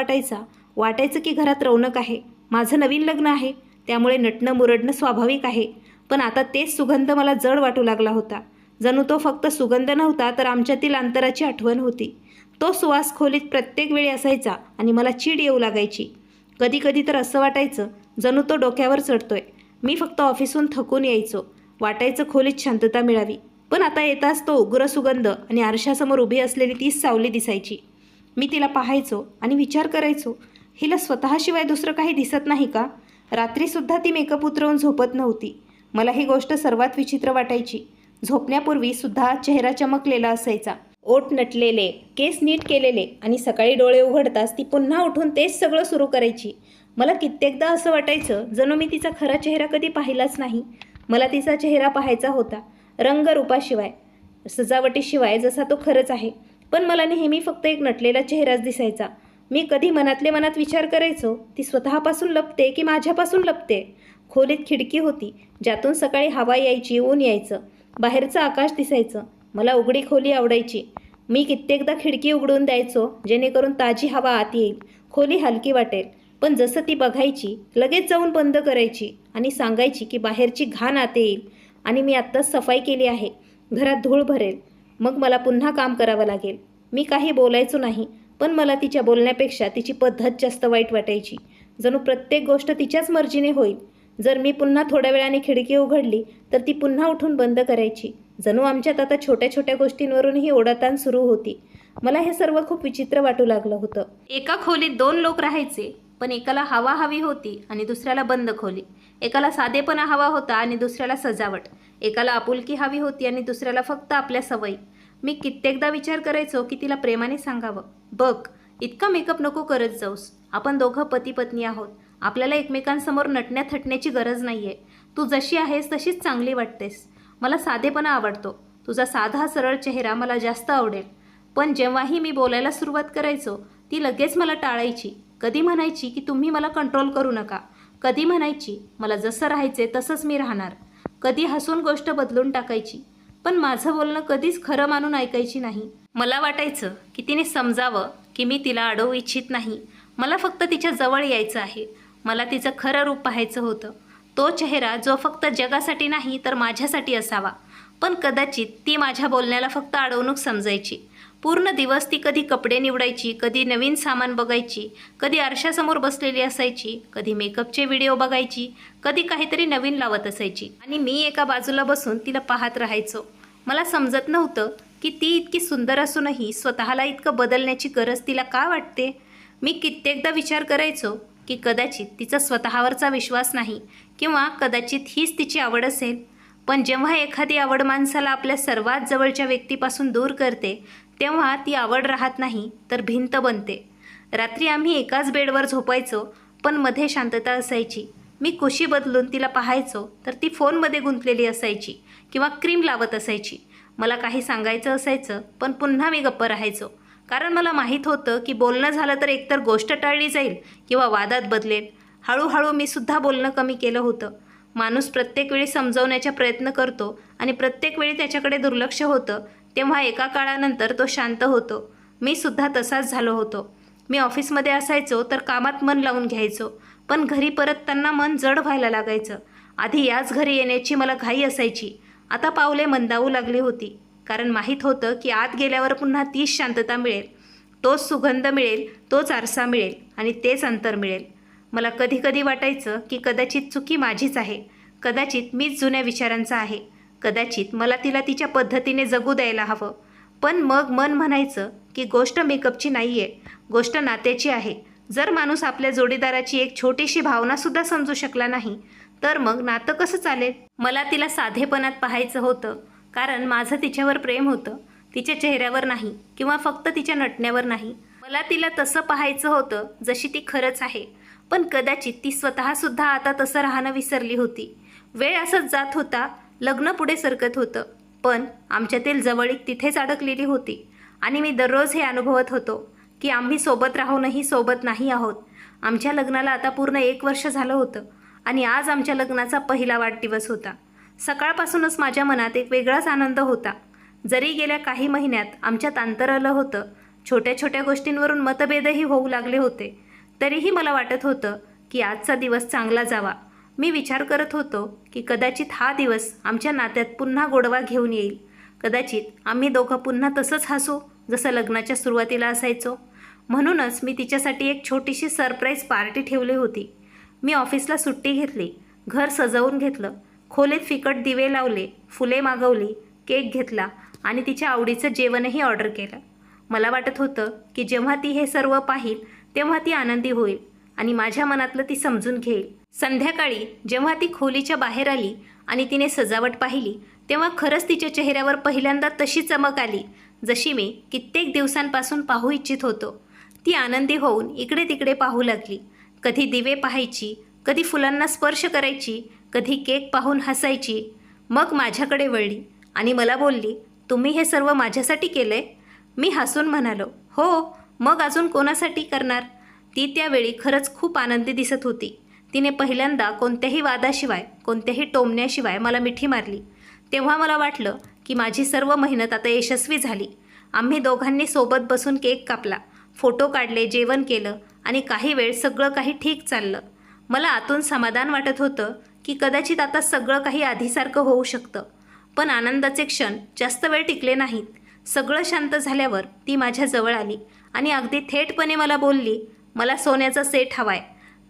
वाटायचं की घरात रौनक आहे. माझं नवीन लग्न आहे, त्यामुळे नटणं मुरडणं स्वाभाविक आहे. पण आता तेच सुगंध मला जड वाटू लागला होता. जणू तो फक्त सुगंध नव्हता, तर आमच्यातील अंतराची आठवण होती. तो सुवास खोलीत प्रत्येक वेळी असायचा आणि मला चीड येऊ लागायची. कधी कधी तर असं वाटायचं जणू तो डोक्यावर चढतोय. मी फक्त ऑफिसहून थकून यायचो. वाटायचं खोलीत शांतता मिळावी. पण आता येताच तो उग्र सुगंध आणि आरशासमोर उभी असलेली तीच सावली दिसायची. मी तिला पाहायचो आणि विचार करायचो, हिला स्वतःशिवाय दुसरं काही दिसत नाही का? रात्रीसुद्धा ती मेकअप उतरवून झोपत नव्हती. मला ही गोष्ट सर्वात विचित्र वाटायची. झोपण्यापूर्वी सुद्धा चेहरा चमकलेला असायचा, ओठ नटलेले, केस नीट केलेले, आणि सकाळी डोळे उघडताच ती पुन्हा उठून तेच सगळं सुरू करायची. मला कित्येकदा असं वाटायचं जणू मी तिचा खरा चेहरा कधी पाहिलाच नाही. मला तिचा चेहरा पाहायचा होता, रंगरूपाशिवाय, सजावटीशिवाय, जसा तो खरंच आहे. पण मला नेहमी फक्त एक नटलेला चेहराच दिसायचा. मी कधी मनातले मनात विचार करायचो, ती स्वतःपासून लपते की माझ्यापासून लपते? खोलीत खिडकी होती, ज्यातून सकाळी हवा यायची, ऊन यायचं, बाहेरचं आकाश दिसायचं. मला उघडी खोली आवडायची. मी कित्येकदा खिडकी उघडून द्यायचो, जेणेकरून ताजी हवा आत येईल, खोली हलकी वाटेल. पण जसं ती बघायची, लगेच जाऊन बंद करायची आणि सांगायची की बाहेरची घाण आत येईल आणि मी आत्ताच सफाई केली आहे, घरात धूळ भरेल, मग मला पुन्हा काम करावं लागेल. मी काही बोलायचो नाही, पण मला तिच्या बोलण्यापेक्षा तिची पद्धत जास्त वाईट वाटायची. जणू प्रत्येक गोष्ट तिच्याच मर्जीने होईल. जर मी पुन्हा थोड्या वेळाने खिडकी उघडली तर ती पुन्हा उठून बंद करायची. जणू आमच्यात आता छोट्या छोट्या गोष्टींवरूनही ओढाताण सुरू होती. मला हे सर्व खूप विचित्र वाटू लागलं होतं. एका खोलीत 2 लोक राहायचे, पण एकाला हवा हवी होती आणि दुसऱ्याला बंद खोली. एकाला साधेपणा हवा होता आणि दुसऱ्याला सजावट. एकाला आपुलकी हवी होती आणि दुसऱ्याला फक्त आपल्या सवयी. मी कित्येकदा विचार करायचो की तिला प्रेमाने सांगावं, बघ, इतका मेकअप नको करत जाऊस. आपण दोघं पती पत्नी आहोत. आपल्याला एकमेकांसमोर नटण्या थटण्याची गरज नाही आहे. तू जशी आहेस तशीच चांगली वाटतेस. मला साधेपणा आवडतो. तुझा साधा सरळ चेहरा मला जास्त आवडेल. पण जेव्हाही मी बोलायला सुरुवात करायचो, ती लगेच मला टाळायची. कधी म्हणायची की तुम्ही मला कंट्रोल करू नका. कधी म्हणायची मला जसं राहायचे तसंच मी राहणार. कधी हसून गोष्ट बदलून टाकायची. पण माझं बोलणं कधीच खरं मानून ऐकायची नाही. मला वाटायचं की तिने समजावं की मी तिला अडवू इच्छित नाही. मला फक्त तिच्या जवळ यायचं आहे. मला तिचं खरं रूप पाहायचं होतं. तो चेहरा जो फक्त जगासाठी नाही तर माझ्यासाठी असावा. पण कदाचित ती माझ्या बोलण्याला फक्त अडवणूक समजायची. पूर्ण दिवस ती कधी कपडे निवडायची, कधी नवीन सामान बघायची, कधी आरशासमोर बसलेली असायची, कधी मेकअपचे व्हिडिओ बघायची, कधी काहीतरी नवीन लावत असायची आणि मी एका बाजूला बसून तिला पाहत राहायचो. मला समजत नव्हतं की ती इतकी सुंदर असूनही स्वतःला इतकं बदलण्याची गरज तिला का वाटते. मी कित्येकदा विचार करायचो की कदाचित तिचा स्वतःवरचा विश्वास नाही किंवा कदाचित हीच तिची आवड असेल. पण जेव्हा एखादी आवड माणसाला आपल्या सर्वात जवळच्या व्यक्तीपासून दूर करते तेव्हा ती आवड राहत नाही तर भिंत बनते. रात्री आम्ही एकाच बेडवर झोपायचो, पण मध्ये शांतता असायची. मी कुशी बदलून तिला पाहायचो तर ती फोनमध्ये गुंतलेली असायची किंवा क्रीम लावत असायची. मला काही सांगायचं असायचं पण पुन्हा मी गप्प राहायचो, कारण मला माहीत होतं की बोलणं झालं तर एकतर गोष्ट टाळली जाईल किंवा वादात बदलेल. हळूहळू मी सुद्धा बोलणं कमी केलं होतं. माणूस प्रत्येक वेळी समजवण्याचा प्रयत्न करतो आणि प्रत्येक वेळी त्याच्याकडे दुर्लक्ष होतं, तेव्हा एका काळानंतर तो शांत होतो. मी सुद्धा तसाच झालो होतो. मी ऑफिसमध्ये असायचो तर कामात मन लावून घ्यायचो, पण घरी परतताना मन जड व्हायला लागायचं. आधी याच घरी येण्याची मला घाई असायची. आता पावले मंदावू लागली होती, कारण माहीत होतं की आत गेल्यावर पुन्हा तीच शांतता मिळेल, तोच सुगंध मिळेल, तोच आरसा मिळेल आणि तेच अंतर मिळेल. मला कधी कधी वाटायचं की कदाचित चुकी माझीच आहे, कदाचित मीच जुन्या विचारांचा आहे, कदाचित मला तिला तिच्या पद्धतीने जगू द्यायला हवं. पण मग मन म्हणायचं की गोष्ट मेकअपची नाही आहे, गोष्ट नात्याची आहे. जर माणूस आपल्या जोडीदाराची एक छोटीशी भावनासुद्धा समजू शकला नाही तर मग नातं कसं चालेल. मला तिला साधेपणात पाहायचं होतं, कारण माझं तिच्यावर प्रेम होतं, तिच्या चेहऱ्यावर नाही किंवा फक्त तिच्या नटण्यावर नाही. मला तिला तसं पाहायचं होतं जशी ती खरंच आहे. पण कदाचित ती स्वतःसुद्धा आता तसं राहणं विसरली होती. वेळ असंच जात होता, लग्न पुढे सरकत होतं, पण आमच्यातील जवळीक तिथेच अडकलेली होती. आणि मी दररोज हे अनुभवत होतो की आम्ही सोबत राहूनही सोबत नाही आहोत. आमच्या लग्नाला आता पूर्ण 1 वर्ष झालं होतं आणि आज आमच्या लग्नाचा पहिला वाढदिवस होता. सकाळपासूनच माझ्या मनात एक वेगळाच आनंद होता. जरी गेल्या काही महिन्यात आमच्यात अंतर आलं होतं, छोट्या छोट्या गोष्टींवरून मतभेदही होऊ लागले होते, तरीही मला वाटत होतं की आजचा दिवस चांगला जावा. मी विचार करत होतो की कदाचित हा दिवस आमच्या नात्यात पुन्हा गोडवा घेऊन येईल. कदाचित आम्ही दोघं पुन्हा तसंच हसू जसं लग्नाच्या सुरुवातीला असायचो. म्हणूनच मी तिच्यासाठी एक छोटीशी सरप्राईज पार्टी ठेवली होती. मी ऑफिसला सुट्टी घेतली, घर सजवून घेतलं, खोलीत फिकट दिवे लावले, फुले मागवली, केक घेतला आणि तिच्या आवडीचं जेवणही ऑर्डर केलं. मला वाटत होतं की जेव्हा ती हे सर्व पाहिल तेव्हा ती आनंदी होईल आणि माझ्या मनातलं ती समजून घेईल. संध्याकाळी जेव्हा ती खोलीच्या बाहेर आली आणि तिने सजावट पाहिली तेव्हा खरंच तिच्या चेहऱ्यावर पहिल्यांदा तशी चमक आली जशी मी कित्येक दिवसांपासून पाहू इच्छित होतो. ती आनंदी होऊन इकडे तिकडे पाहू लागली. कधी दिवे पाहायची, कधी फुलांना स्पर्श करायची, कधी केक पाहून हसायची. मग माझ्याकडे वळली आणि मला बोलली, तुम्ही हे सर्व माझ्यासाठी केलंय? मी हसून म्हणालो, हो, मग अजून कोणासाठी करणार. ती त्यावेळी खरंच खूप आनंदी दिसत होती. तिने पहिल्यांदा कोणत्याही वादाशिवाय, कोणत्याही टोमण्याशिवाय मला मिठी मारली. तेव्हा मला वाटलं की माझी सर्व मेहनत आता यशस्वी झाली. आम्ही दोघांनी सोबत बसून केक कापला, फोटो काढले, जेवण केलं आणि काही वेळ सगळं काही ठीक चाललं. मला आतून समाधान वाटत होतं की कदाचित आता सगळं काही आधीसारखं होऊ शकतं. पण आनंदाचे क्षण जास्त वेळ टिकले नाहीत. सगळं शांत झाल्यावर ती माझ्या जवळ आली आणि अगदी थेटपणे मला बोलली, मला सोन्याचा सेट हवाय.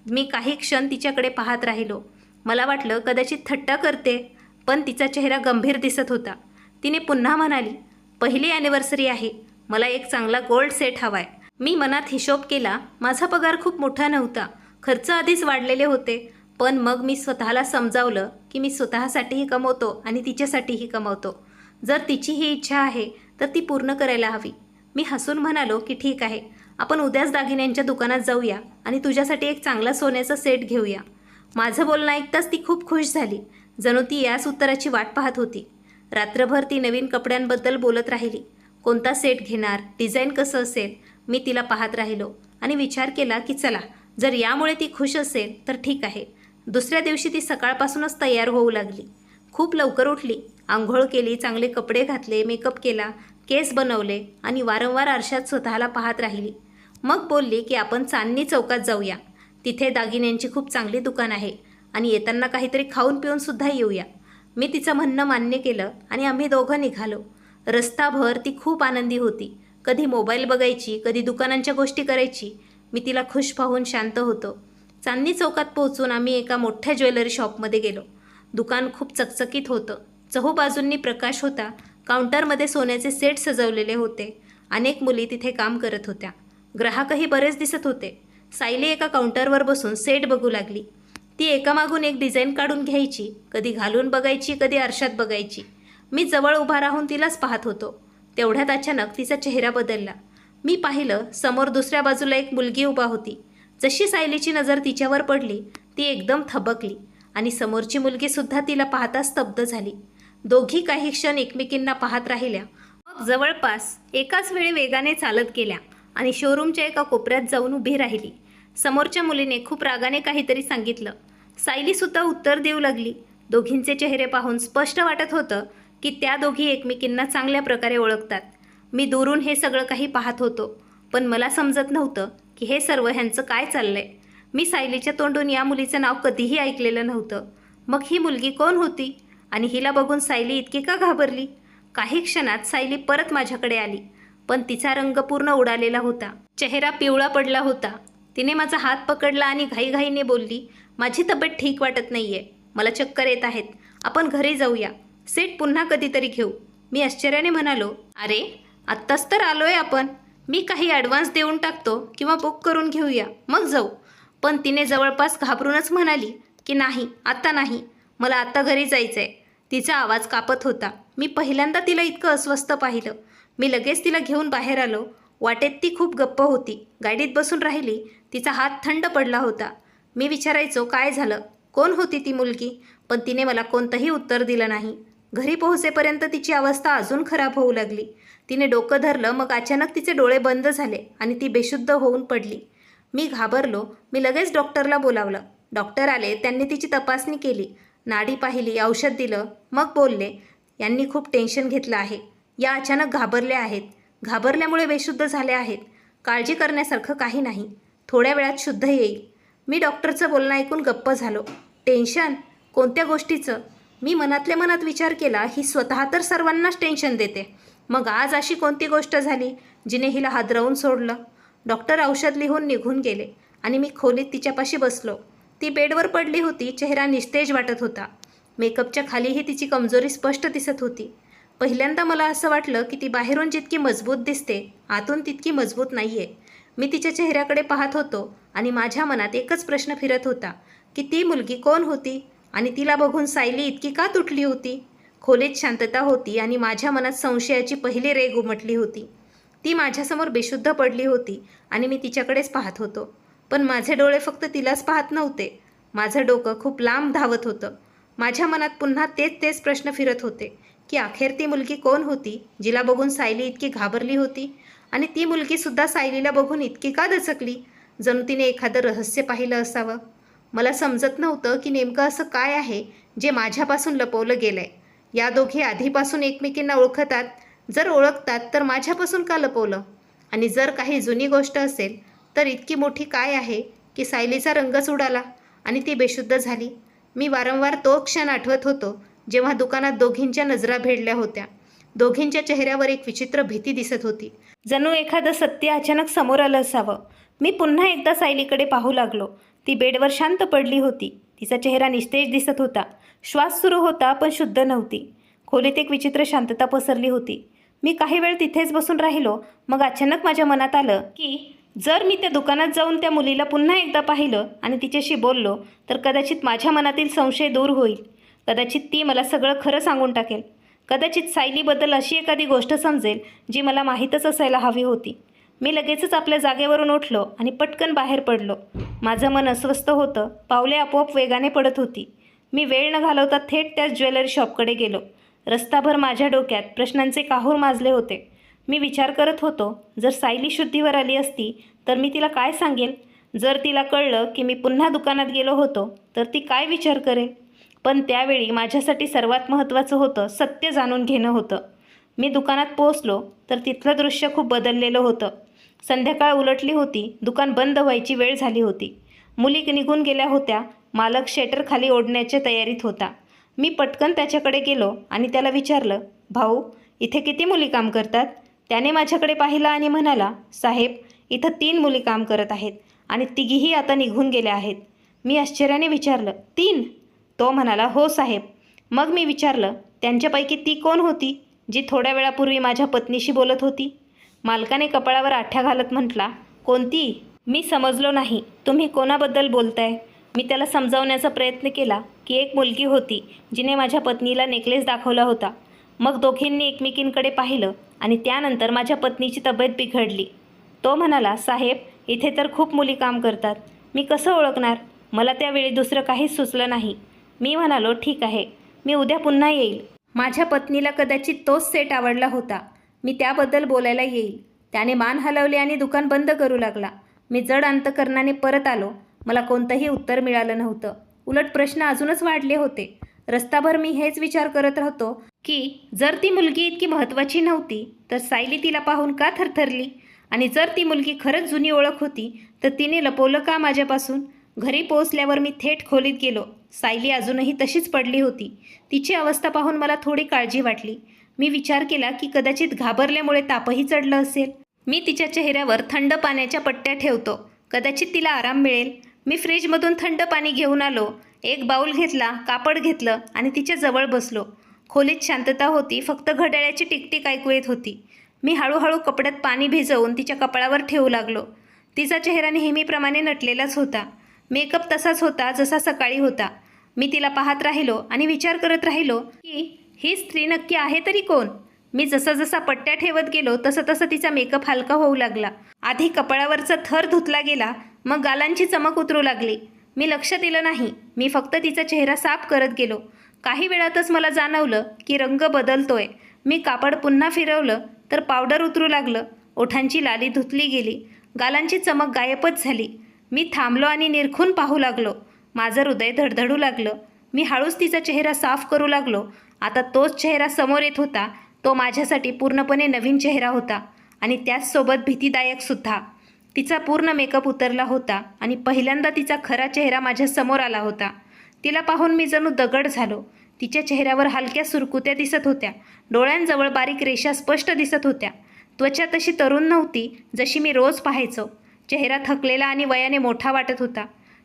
मी काही क्षण तिच्याकडे पाहत राहिलो. मला वाटलं कदाचित थट्टा करते, पण तिचा चेहरा गंभीर दिसत होता. तिने पुन्हा म्हणाली, पहिली ॲनिव्हर्सरी आहे, मला एक चांगला गोल्ड सेट हवाय. मी मनात हिशोब केला. माझा पगार खूप मोठा नव्हता, खर्च आधीच वाढलेले होते. पण मग मी स्वतःला समजावलं की मी स्वतःसाठीही कमवतो आणि तिच्यासाठीही कमवतो. जर तिची ही इच्छा आहे तर ती पूर्ण करायला हवी. मी हसून म्हणालो की ठीक आहे, आपण उद्याच दागिन्यांच्या दुकानात जाऊया आणि तुझ्यासाठी एक चांगला सोन्याचा सेट घेऊया. माझं बोलणं ऐकताच ती खूप खुश झाली, जणू ती याच उत्तराची वाट पाहत होती. रात्रभर ती नवीन कपड्यांबद्दल बोलत राहिली. कोणता सेट घेणार, डिझाईन कसं असेल, मी तिला पाहत राहिलो आणि विचार केला की चला, जर यामुळे ती खुश असेल तर ठीक आहे. दुसऱ्या दिवशी ती सकाळपासूनच तयार होऊ लागली. खूप लवकर उठली, आंघोळ केली, चांगले कपडे घातले, मेकअप केला, केस बनवले आणि वारंवार आरशात स्वतःला पाहत राहिली. मग बोलली की आपण चांदणी चौकात जाऊया, तिथे दागिन्यांची खूप चांगली दुकान आहे आणि येताना काहीतरी खाऊन पिऊनसुद्धा येऊया. मी तिचं म्हणणं मान्य केलं आणि आम्ही दोघं निघालो. रस्ताभर ती खूप आनंदी होती. कधी मोबाईल बघायची, कधी दुकानांच्या गोष्टी करायची. मी तिला खुश पाहून शांत होतो. चांदणी चौकात पोहोचून आम्ही एका मोठ्या ज्वेलरी शॉपमध्ये गेलो. दुकान खूप चकचकीत होतं. चहूबाजूंनी प्रकाश होता. काउंटरमध्ये सोन्याचे सेट सजवलेले होते. अनेक मुली तिथे काम करत होत्या. ग्राहकही बरेच दिसत होते. सायली एका काउंटरवर बसून सेट बघू लागली. ती एकामागून एक डिझाईन काढून घ्यायची, कधी घालून बघायची, कधी आरशात बघायची. मी जवळ उभा राहून तिलाच पाहत होतो. तेवढ्यात अचानक तिचा चेहरा बदलला. मी पाहिलं, समोर दुसऱ्या बाजूला एक मुलगी उभा होती. जशी सायलीची नजर तिच्यावर पडली, ती एकदम थबकली आणि समोरची मुलगीसुद्धा तिला पाहता स्तब्ध झाली. दोघी काही क्षण एकमेकींना पाहत राहिल्या. मग जवळपास एकाच वेळी वेगाने चालत गेल्या आणि शोरूमच्या एका कोपऱ्यात जाऊन उभी राहिली. समोरच्या मुलीने खूप रागाने काहीतरी सांगितलं. सायलीसुद्धा उत्तर देऊ लागली. दोघींचे चेहरे पाहून स्पष्ट वाटत होतं की त्या दोघी एकमेकींना चांगल्या प्रकारे ओळखतात. मी दुरून हे सगळं काही पाहत होतो, पण मला समजत नव्हतं की हे सर्व ह्यांचं काय चाललंय. मी सायलीच्या तोंडून या मुलीचं नाव कधीही ऐकलेलं नव्हतं. मग ही मुलगी कोण होती आणि हिला बघून सायली इतकी का घाबरली? काही क्षणात सायली परत माझ्याकडे आली, पण तिचा रंग पूर्ण उडालेला होता. चेहरा पिवळा पडला होता. तिने माझा हात पकडला आणि घाईघाईने बोलली, माझी तब्येत ठीक वाटत नाहीये, मला चक्कर येत आहेत, आपण घरी जाऊया, सेट पुन्हा कधीतरी घेऊ. मी आश्चर्याने म्हणालो, अरे आत्ताच तर आलोय आपण, मी काही ॲडव्हान्स देऊन टाकतो किंवा बुक करून घेऊया, मग जाऊ. पण तिने जवळपास घाबरूनच म्हणाली की नाही, आता नाही, मला आत्ता घरी जायचं आहे. तिचा आवाज कापत होता. मी पहिल्यांदा तिला इतकं अस्वस्थ पाहिलं. मी लगेच तिला घेऊन बाहेर आलो. वाटेत ती खूप गप्प होती. गाडीत बसून राहिली. तिचा हात थंड पडला होता. मी विचारायचो, काय झालं, कोण होती ती मुलगी, पण तिने मला कोणतंही उत्तर दिलं नाही. घरी पोहोचेपर्यंत तिची अवस्था अजून खराब होऊ लागली. तिने डोकं धरलं, मग अचानक तिचे डोळे बंद झाले आणि ती बेशुद्ध होऊन पडली. मी घाबरलो. मी लगेच डॉक्टरला बोलावलं. डॉक्टर आले. त्यांनी तिची तपासणी केली, नाडी पाहिली, औषध दिलं. मग बोलले, यांनी खूप टेन्शन घेतलं आहे, या अचानक घाबरल्या आहेत, घाबरल्यामुळे बेशुद्ध झाल्या आहेत, काळजी करण्यासारखं काही नाही, थोड्या वेळात शुद्ध येईल. मी डॉक्टरचं बोलणं ऐकून गप्प झालो. टेन्शन? कोणत्या गोष्टीचं? मी मनातल्या मनात विचार केला, ही स्वतः तर सर्वांनाच टेन्शन देते, मग आज अशी कोणती गोष्ट झाली जिने हिला हादरवून सोडलं? डॉक्टर औषध लिहून निघून गेले आणि मी खोलीत तिच्यापाशी बसलो. ती बेडवर पडली होती. चेहरा निस्तेज वाटत होता. मेकअपच्या खालीही तिची कमजोरी स्पष्ट दिसत होती. पहिल्यांदा मला असं वाटलं की ती बाहेरून जितकी मजबूत दिसते, आतून तितकी मजबूत नाही आहे. मी तिच्या चेहऱ्याकडे पाहत होतो आणि माझ्या मनात एकच प्रश्न फिरत होता की ती मुलगी कोण होती आणि तिला बघून सायली इतकी का तुटली होती? खोलीत शांतता होती आणि माझ्या मनात संशयाची पहिली रेघ उमटली होती. ती माझ्यासमोर बेशुद्ध पडली होती आणि मी तिच्याकडेच पाहत होतो. पण माझे डोळे फक्त तिलाच पाहत नव्हते. माझं डोकं खूप लांब धावत होतं. माझ्या मनात पुन्हा तेच प्रश्न फिरत होते की अखेर ती मुलगी कोण होती जिला बघून सायली इतकी घाबरली होती, आणि ती मुलगीसुद्धा सायलीला बघून इतकी का दचकली, जणू तिने एखादं रहस्य पाहिलं असावं. मला समजत नव्हतं की नेमकं असं काय आहे जे माझ्यापासून लपवलं गेलं आहे. या दोघी आधीपासून एकमेकींना ओळखतात, जर ओळखतात तर माझ्यापासून का लपवलं? आणि जर काही जुनी गोष्ट असेल तर इतकी मोठी काय आहे की सायलीचा रंगच उडाला आणि ती बेशुद्ध झाली? मी वारंवार तो क्षण आठवत होतो जेव्हा दुकानात दोघींच्या नजरा भिडल्या होत्या. दोघींच्या चेहऱ्यावर एक विचित्र भीती दिसत होती, जणू एखादं सत्य अचानक समोर आलं असावं. मी पुन्हा एकदा सायलीकडे पाहू लागलो. ती बेडवर शांत पडली होती. तिचा चेहरा निस्तेज दिसत होता. श्वास सुरू होता पण शुद्ध नव्हती. खोलीत एक विचित्र शांतता पसरली होती. मी काही वेळ तिथेच बसून राहिलो. मग अचानक माझ्या मनात आलं की जर मी त्या दुकानात जाऊन त्या मुलीला पुन्हा एकदा पाहिलं आणि तिच्याशी बोललो तर कदाचित माझ्या मनातील संशय दूर होईल. कदाचित ती मला सगळं खरं सांगून टाकेल. कदाचित सायलीबद्दल अशी एखादी गोष्ट समजेल जी मला माहीतच असायला हवी होती. मी लगेचच आपल्या जागेवरून उठलो आणि पटकन बाहेर पडलो. माझं मन अस्वस्थ होतं. पावले आपोआप वेगाने पडत होती. मी वेळ न घालवता थेट त्याच ज्वेलरी शॉपकडे गेलो. रस्ताभर माझ्या डोक्यात प्रश्नांचे काहूर माजले होते. मी विचार करत होतो, जर सायली शुद्धीवर आली असती तर मी तिला काय सांगेल? जर तिला कळलं की मी पुन्हा दुकानात गेलो होतो तर ती काय विचार करेल? पण त्यावेळी माझ्यासाठी सर्वात महत्त्वाचं होतं सत्य जाणून घेणं होतं. मी दुकानात पोहोचलो तर तिथलं दृश्य खूप बदललेलं होतं. संध्याकाळ उलटली होती. दुकान बंद व्हायची वेळ झाली होती. मुली निघून गेल्या होत्या. मालक शटर खाली ओढण्याच्या तयारीत होता. मी पटकन त्याच्याकडे गेलो आणि त्याला विचारलं, भाऊ, इथे किती मुली काम करतात? त्याने माझ्याकडे पाहिलं आणि म्हणाला, साहेब, इथं 3 मुली काम करत आहेत आणि तिघीही आता निघून गेल्या आहेत. मी आश्चर्याने विचारलं, 3? तो म्हणाला, हो साहेब. मग मी विचारलं, त्यांच्यापैकी ती कोण होती जी थोड्या वेळापूर्वी माझ्या पत्नीशी बोलत होती? मालकाने कपाळावर आठ्या घालत म्हटला, कोणती? मी समजलो नाही, तुम्ही कोणाबद्दल बोलताय? मी त्याला समजावण्याचा प्रयत्न केला की एक मुलगी होती जिने माझ्या पत्नीला नेकलेस दाखवला होता. मग दोघींनी एकमेकींकडे पाहिलं आणि त्यानंतर माझ्या पत्नीची तब्येत बिघडली. तो म्हणाला, साहेब, इथे तर खूप मुली काम करतात. मी कसं ओळखणार? मला त्यावेळी दुसरं काहीच सुचलं नाही. मी म्हणालो, ठीक आहे, मी उद्या पुन्हा येईल. माझ्या पत्नीला कदाचित तोच सेट आवडला होता. मी त्याबद्दल बोलायला येईल. त्याने मान हलवली आणि दुकान बंद करू लागला. मी जड अंतकरणाने परत आलो. मला कोणतंही उत्तर मिळालं नव्हतं. उलट प्रश्न अजूनच वाढले होते. रस्ताभर मी हेच विचार करत राहतो की जर ती मुलगी इतकी महत्त्वाची नव्हती तर सायली तिला पाहून का थरथरली? आणि जर ती मुलगी खरंच जुनी ओळख होती तर तिने लपवलं का माझ्यापासून? घरी पोहोचल्यावर मी थेट खोलीत गेलो. सायली अजूनही तशीच पडली होती. तिची अवस्था पाहून मला थोडी काळजी वाटली. मी विचार केला की कदाचित घाबरल्यामुळे तापही चढलं असेल. मी तिच्या चेहऱ्यावर थंड पाण्याच्या पट्ट्या ठेवतो, कदाचित तिला आराम मिळेल. मी फ्रीजमधून थंड पाणी घेऊन आलो. एक बाऊल घेतला, कापड घेतलं आणि तिच्या जवळ बसलो. खोलीत शांतता होती, फक्त घड्याळाची टिकटिक ऐकू येत होती. मी हळूहळू कपड्यात पाणी भिजवून तिच्या कपाळावर ठेवू लागलो. तिचा चेहरा नेहमीप्रमाणे नटलेलाच होता. मेकअप तसाच होता जसा सकाळी होता. मी तिला पाहत राहिलो आणि विचार करत राहिलो की ही स्त्री नक्की आहे तरी कोण? मी जसा पट्ट्या ठेवत गेलो तसं तिचा मेकअप हलका होऊ लागला. आधी कपाळावरचा थर धुतला गेला, मग गालांची चमक उतरू लागली. मी लक्ष दिलं नाही. मी फक्त तिचा चेहरा साफ करत गेलो. काही वेळातच मला जाणवलं की रंग बदलतोय. मी कापड पुन्हा फिरवलं तर पावडर उतरू लागलं. ओठांची लाली धुतली गेली. गालांची चमक गायबच झाली. मी थांबलो आणि निरखून पाहू लागलो. माझं हृदय धडधडू लागलं. मी हळूच तिचा चेहरा साफ करू लागलो. आता तोच चेहरा समोर येत होता. तो माझ्यासाठी पूर्णपणे नवीन चेहरा होता आणि त्याचसोबत भीतीदायकसुद्धा. तिचा पूर्ण मेकअप उतरला होता आणि पहिल्यांदा तिचा खरा चेहरा माझ्या समोर आला होता. तिला पाहून मी जणू दगड झालो. तिच्या चेहऱ्यावर हलक्या सुरकुत्या दिसत होत्या. डोळ्यांजवळ बारीक रेषा स्पष्ट दिसत होत्या. त्वचा तशी तरुण नव्हती जशी मी रोज पाहायचो. चेहरा थकलेला आणि वयाने मोठा वाटत होता.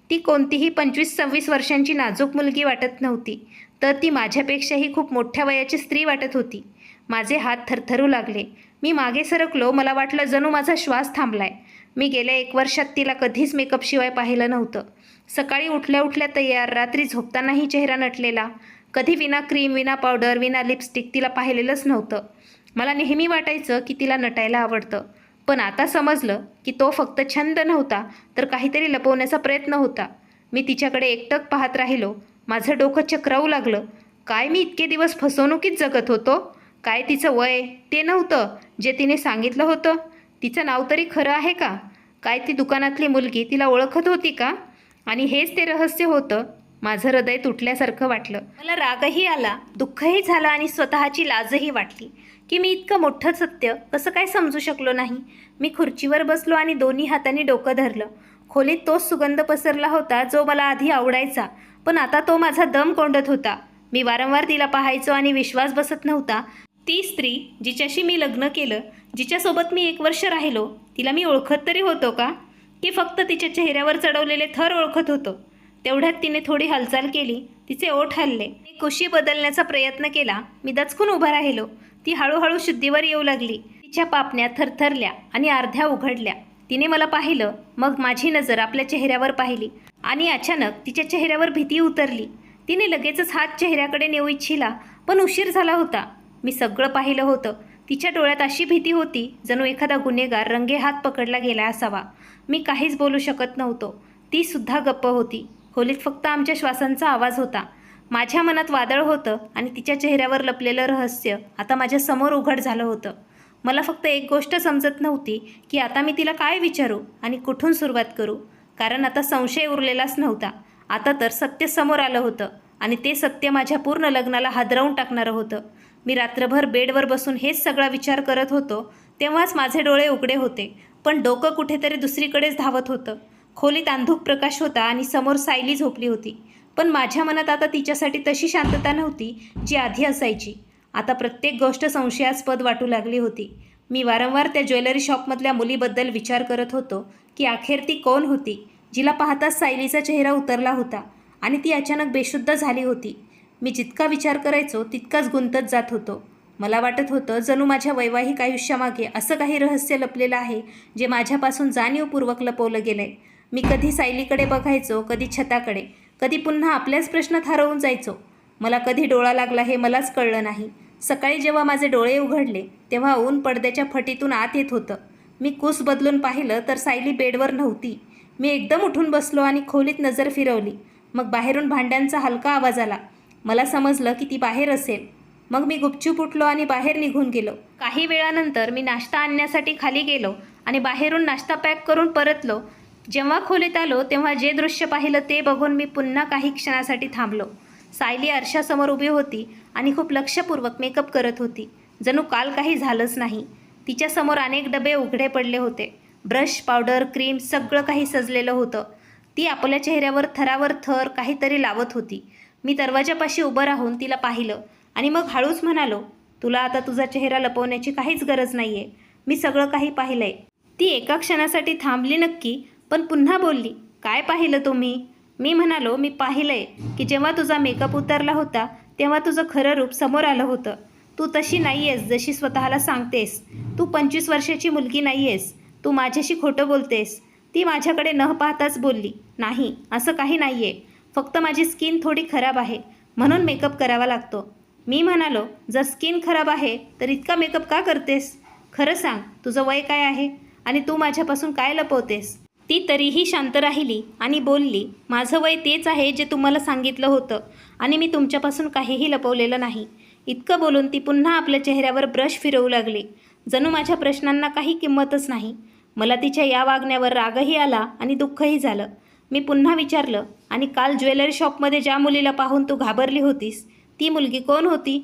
ती कोणतीही 25-26 वर्षांची नाजूक मुलगी वाटत नव्हती, तर ती माझ्यापेक्षाही खूप मोठ्या वयाची स्त्री वाटत होती. माझे हात थरथरू लागले. मी मागे सरकलो. मला वाटलं जणू माझा श्वास थांबलाय. मी गेल्या 1 वर्षात तिला कधीच मेकअपशिवाय पाहिलं नव्हतं. सकाळी उठल्या उठल्या तयार, रात्री झोपतानाही चेहरा नटलेला. कधी विना क्रीम, विना पावडर, विना लिपस्टिक तिला पाहिलेलंच नव्हतं. मला नेहमी वाटायचं की तिला नटायला आवडतं, पण आता समजलं की तो फक्त छंद नव्हता तर काहीतरी लपवण्याचा प्रयत्न होता. मी तिच्याकडे एकटक पाहत राहिलो. माझं डोकं चक्रावू लागलं. काय मी इतके दिवस फसवणुकीत जगत होतो? काय तिचं वय ते नव्हतं जे तिने सांगितलं होतं? तिचं नाव तरी खरं आहे का? काय ती दुकानातली मुलगी तिला ओळखत होती का? आणि हेच ते रहस्य होतं. माझं हृदय तुटल्यासारखं वाटलं. मला रागही आला, दुःखही झालं आणि स्वतःची लाजही वाटली की मी इतकं मोठं सत्य कसं काय समजू शकलो नाही. मी खुर्चीवर बसलो आणि दोन्ही हातांनी डोकं धरलं. खोलीत तोच सुगंध पसरला होता जो मला आधी आवडायचा, पण आता तो माझा दम कोंडत होता. मी वारंवार तिला पाहायचो आणि विश्वास बसत नव्हता. ती स्त्री जिच्याशी मी लग्न केलं, जिच्यासोबत मी 1 वर्ष राहिलो, तिला मी ओळखत तरी होतो का? की फक्त तिच्या चेहऱ्यावर चढवलेले थर ओळखत होतो? तेवढ्यात तिने थोडी हालचाल केली. तिचे ओठ हलले. मी कुशी बदलण्याचा प्रयत्न केला. मी दचकून उभा राहिलो. ती हळूहळू शुद्धीवर येऊ लागली. तिच्या पापण्या थरथरल्या आणि अर्ध्या उघडल्या. तिने मला पाहिलं. मग माझी नजर आपल्या चेहऱ्यावर पाहिली आणि अचानक तिच्या चेहऱ्यावर भीती उतरली. तिने लगेचच हात चेहऱ्याकडे नेऊ इच्छिला, पण उशीर झाला होता. मी सगळं पाहिलं होतं. तिच्या डोळ्यात अशी भीती होती जणू एखादा गुन्हेगार रंगेहात पकडला गेला असावा. मी काहीच बोलू शकत नव्हतो. ती सुद्धा गप्प होती. खोलीत फक्त आमच्या श्वासांचा आवाज होता. माझ्या मनात वादळ होतं आणि तिच्या चेहऱ्यावर लपलेलं रहस्य आता माझ्या समोर उघड झालं होतं. मला फक्त एक गोष्ट समजत नव्हती की आता मी तिला काय विचारू आणि कुठून सुरुवात करू, कारण आता संशय उरलेलाच नव्हता. आता तर सत्य समोर आलं होतं आणि ते सत्य माझ्या पूर्ण लग्नाला हादरवून टाकणारं होतं. मी रात्रभर बेडवर बसून हेच सगळा विचार करत होतो. तेव्हाच माझे डोळे उघडे होते, पण डोकं कुठेतरी दुसरीकडेच धावत होतं. खोलीत अंधुक प्रकाश होता आणि समोर सायली झोपली होती, पण माझ्या मनात आता तिच्यासाठी तशी शांतता नव्हती जी आधी असायची. आता प्रत्येक गोष्ट संशयास्पद वाटू लागली होती. मी वारंवार त्या ज्वेलरी शॉपमधल्या मुलीबद्दल विचार करत होतो की अखेर ती कोण होती, जिला पाहताच सायलीचा चेहरा उतरला होता आणि ती अचानक बेशुद्ध झाली होती. मी जितका विचार करायचो तितकाच गुंतत जात होतो. मला वाटत होतं जणू माझ्या वैवाहिक आयुष्यामागे असं काही रहस्य लपलेलं आहे जे माझ्यापासून जाणीवपूर्वक लपवलं गेलं आहे. मी कधी सायलीकडे बघायचो, कधी छताकडे, कधी पुन्हा आपल्याच प्रश्नात हरवून जायचो. मला कधी डोळा लागला हे मलाच कळलं नाही. सकाळी जेव्हा माझे डोळे उघडले तेव्हा ऊन पडद्याच्या फटीतून आत येत होतं. मी कूस बदलून पाहिलं तर सायली बेडवर नव्हती. मी एकदम उठून बसलो आणि खोलीत नजर फिरवली. मग बाहेरून भांड्यांचा हलका आवाज आला. मला समजलं की ती बाहेर असेल. मग मी गुपचूप उठलो आणि बाहेर निघून गेलो. काही वेळानंतर मी नाश्ता आणण्यासाठी खाली गेलो आणि बाहेरून नाश्ता पॅक करून परतलो. जेव्हा खोलीत आलो तेव्हा जे दृश्य पाहिलं ते बघून मी पुन्हा काही क्षणासाठी थांबलो. सायली आरशासमोर उभी होती आणि खूप लक्षपूर्वक मेकअप करत होती. जणू काल काही झालंच नाही. तिच्यासमोर अनेक डबे उघडे पडले होते. ब्रश, पावडर, क्रीम सगळं काही सजलेलं होतं. ती आपल्या चेहऱ्यावर थरावर थर काहीतरी लावत होती. मी दरवाजापाशी उभं राहून तिला पाहिलं आणि मग हळूच म्हणालो, तुला आता तुझा चेहरा लपवण्याची काहीच गरज नाही आहे. मी सगळं काही पाहिलंय. ती एका क्षणासाठी थांबली नक्की, पण पुन्हा बोलली, काय पाहिलं तुम्ही? मी म्हणालो, मी पाहिलंय की जेव्हा तुझा मेकअप उतरला होता तेव्हा तुझं खरं रूप समोर आलं होतं. तू तशी नाही आहेस जशी स्वतःला सांगतेस. तू 25 वर्षाची मुलगी नाही आहेस. तू माझ्याशी खोटं बोलतेस. ती माझ्याकडे न पाहताच बोलली, नाही असं काही नाही आहे. फक्त माझी स्किन थोडी खराब आहे म्हणून मेकअप करावा लागतो. मी म्हणालो, जर स्किन खराब आहे तर इतका मेकअप का करतेस? खरं सांग, तुझं वय काय आहे आणि तू माझ्यापासून काय लपवतेस? ती तरीही शांत राहिली आणि बोलली, माझं वय तेच आहे जे तुम्हाला सांगितलं होतं आणि मी तुमच्यापासून काहीही लपवलेलं नाही. इतकं बोलून ती पुन्हा आपल्या चेहऱ्यावर ब्रश फिरवू लागली. जणू माझ्या प्रश्नांना काही किंमतच नाही. मला तिच्या या वागण्यावर रागही आला आणि दुःखही झालं. मी पुन्हा विचारलं, आणि काल ज्वेलरी शॉपमध्ये ज्या मुलीला पाहून तू घाबरली होतीस ती मुलगी कोण होती?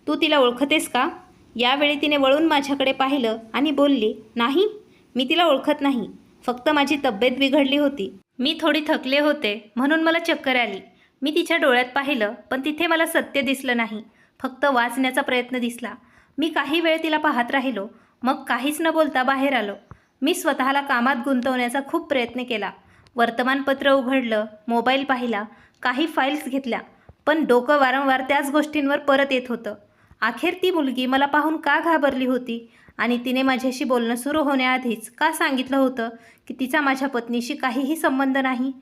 तू तिला ओळखतेस का? यावेळी तिने वळून माझ्याकडे पाहिलं आणि बोलली, नाही, मी तिला ओळखत नाही. फक्त माझी तब्येत बिघडली होती. मी थोडी थकले होते म्हणून मला चक्कर आली. मी तिच्या डोळ्यात पाहिलं पण तिथे मला सत्य दिसलं नाही. फक्त वाचण्याचा प्रयत्न दिसला. मी काही वेळ तिला पाहत राहिलो. मग काहीच न बोलता बाहेर आलो. मी स्वतःला कामात गुंतवण्याचा खूप प्रयत्न केला. वर्तमानपत्र उघडलं, मोबाईल पाहिला, काही फाईल्स घेतल्या, पण डोकं वारंवार त्याच गोष्टींवर परत येत होतं. अखेर ती मुलगी मला पाहून का घाबरली होती आणि तिने माझ्याशी बोलणं सुरू होण्याआधीच का सांगितलं होतं की तिचा माझ्या पत्नीशी काहीही संबंध नाही?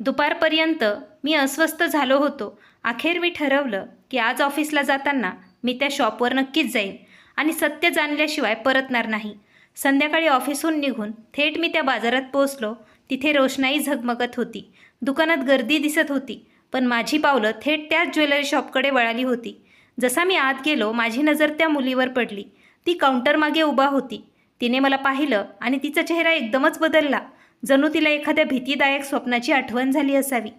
दुपारपर्यंत मी अस्वस्थ झालो होतो. अखेर मी ठरवलं की आज ऑफिसला जाताना मी त्या शॉपवर नक्कीच जाईन आणि सत्य जाणल्याशिवाय परतणार नाही. संध्याकाळी ऑफिसहून निघून थेट मी त्या बाजारात पोचलो. तिथे रोषणाई झगमगत होती. दुकानात गर्दी दिसत होती, पण माझी पावलं थेट त्याच ज्वेलरी शॉपकडे वळाली होती. जसा मी आत गेलो माझी नजर त्या मुलीवर पडली. ती काउंटरमागे उभा होती. तिने मला पाहिलं आणि तिचा चेहरा एकदमच बदलला. जणू तिला एखाद्या भीतीदायक स्वप्नाची आठवण झाली असावी.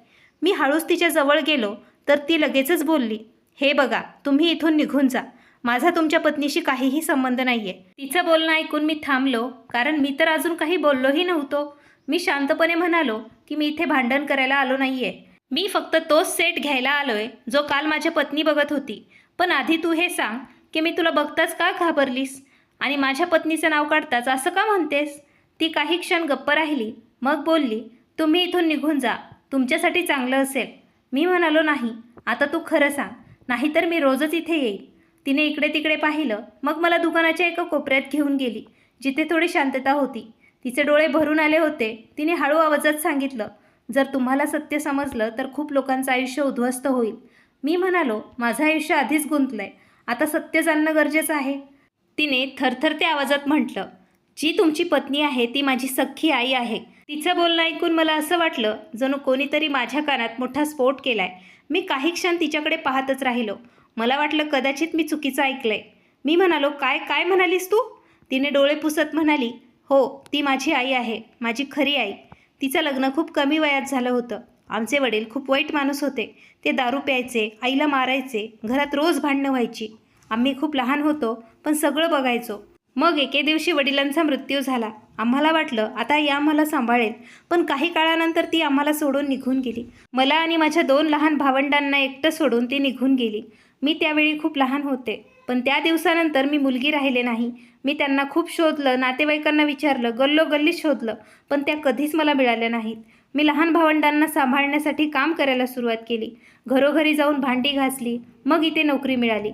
मी हळूच तिच्या जवळ गेलो तर ती लगेचच बोलली, हे बघा, तुम्ही इथून निघून जा. माझा तुमच्या पत्नीशी काहीही संबंध नाही आहे. तिचं बोलणं ऐकून मी थांबलो, कारण मी तर अजून काही बोललोही नव्हतो. मी शांतपणे म्हणालो की मी इथे भांडण करायला आलो नाही आहे. मी फक्त तोच सेट घ्यायला आलो आहे जो काल माझ्या पत्नी बघत होती. पण आधी तू हे सांग की मी तुला बघताच का घाबरलीस आणि माझ्या पत्नीचं नाव काढताच असं का म्हणतेस? ती काही क्षण गप्प राहिली. मग बोलली, तुम्ही इथून निघून जा, तुमच्यासाठी चांगलं असेल. मी म्हणालो, नाही, आता तू खरं सांग, नाहीतर मी रोजच इथे येईल. तिने इकडे तिकडे पाहिलं. मग मला दुकानाच्या एका कोपऱ्यात घेऊन गेली जिथे थोडी शांतता होती. तिचे डोळे भरून आले होते. तिने हळू आवाजात सांगितलं, जर तुम्हाला सत्य समजलं तर खूप लोकांचं आयुष्य उद्ध्वस्त होईल. मी म्हणालो, माझं आयुष्य आधीच गुंतलंय, आता सत्य जाणणं गरजेचं आहे. तिने थरथरत्या आवाजात म्हटलं, जी तुमची पत्नी आहे ती माझी सख्खी आई आहे. तिचं बोलणं ऐकून मला असं वाटलं जणू कोणीतरी माझ्या कानात मोठा स्फोट केलाय. मी काही क्षण तिच्याकडे पाहतच राहिलो. मला वाटलं कदाचित मी चुकीचं ऐकलंय. मी म्हणालो, काय काय म्हणालीस तू? तिने डोळे पुसत म्हणाली, हो, ती माझी आई आहे, माझी खरी आई. तिचं लग्न खूप कमी वयात झालं होतं. आमचे वडील खूप वाईट माणूस होते. ते दारू प्यायचे, आईला मारायचे, घरात रोज भांडणं व्हायची. आम्ही खूप लहान होतो पण सगळं बघायचो. मग एके दिवशी वडिलांचा मृत्यू झाला. आम्हाला वाटलं आता ही आम्हाला सांभाळेल, पण काही काळानंतर ती आम्हाला सोडून निघून गेली. मला आणि माझ्या 2 लहान भावंडांना एकटं सोडून ती निघून गेली. मी त्यावेळी खूप लहान होते, पण त्या दिवसानंतर मी मुलगी राहिले नाही. मी त्यांना खूप शोधलं, नातेवाईकांना विचारलं, गल्लोगल्लीत शोधलं, पण त्या कधीच मला मिळाल्या नाहीत. मी लहान भावंडांना सांभाळण्यासाठी काम करायला सुरुवात केली. घरोघरी जाऊन भांडी घासली. मग इथे नोकरी मिळाली.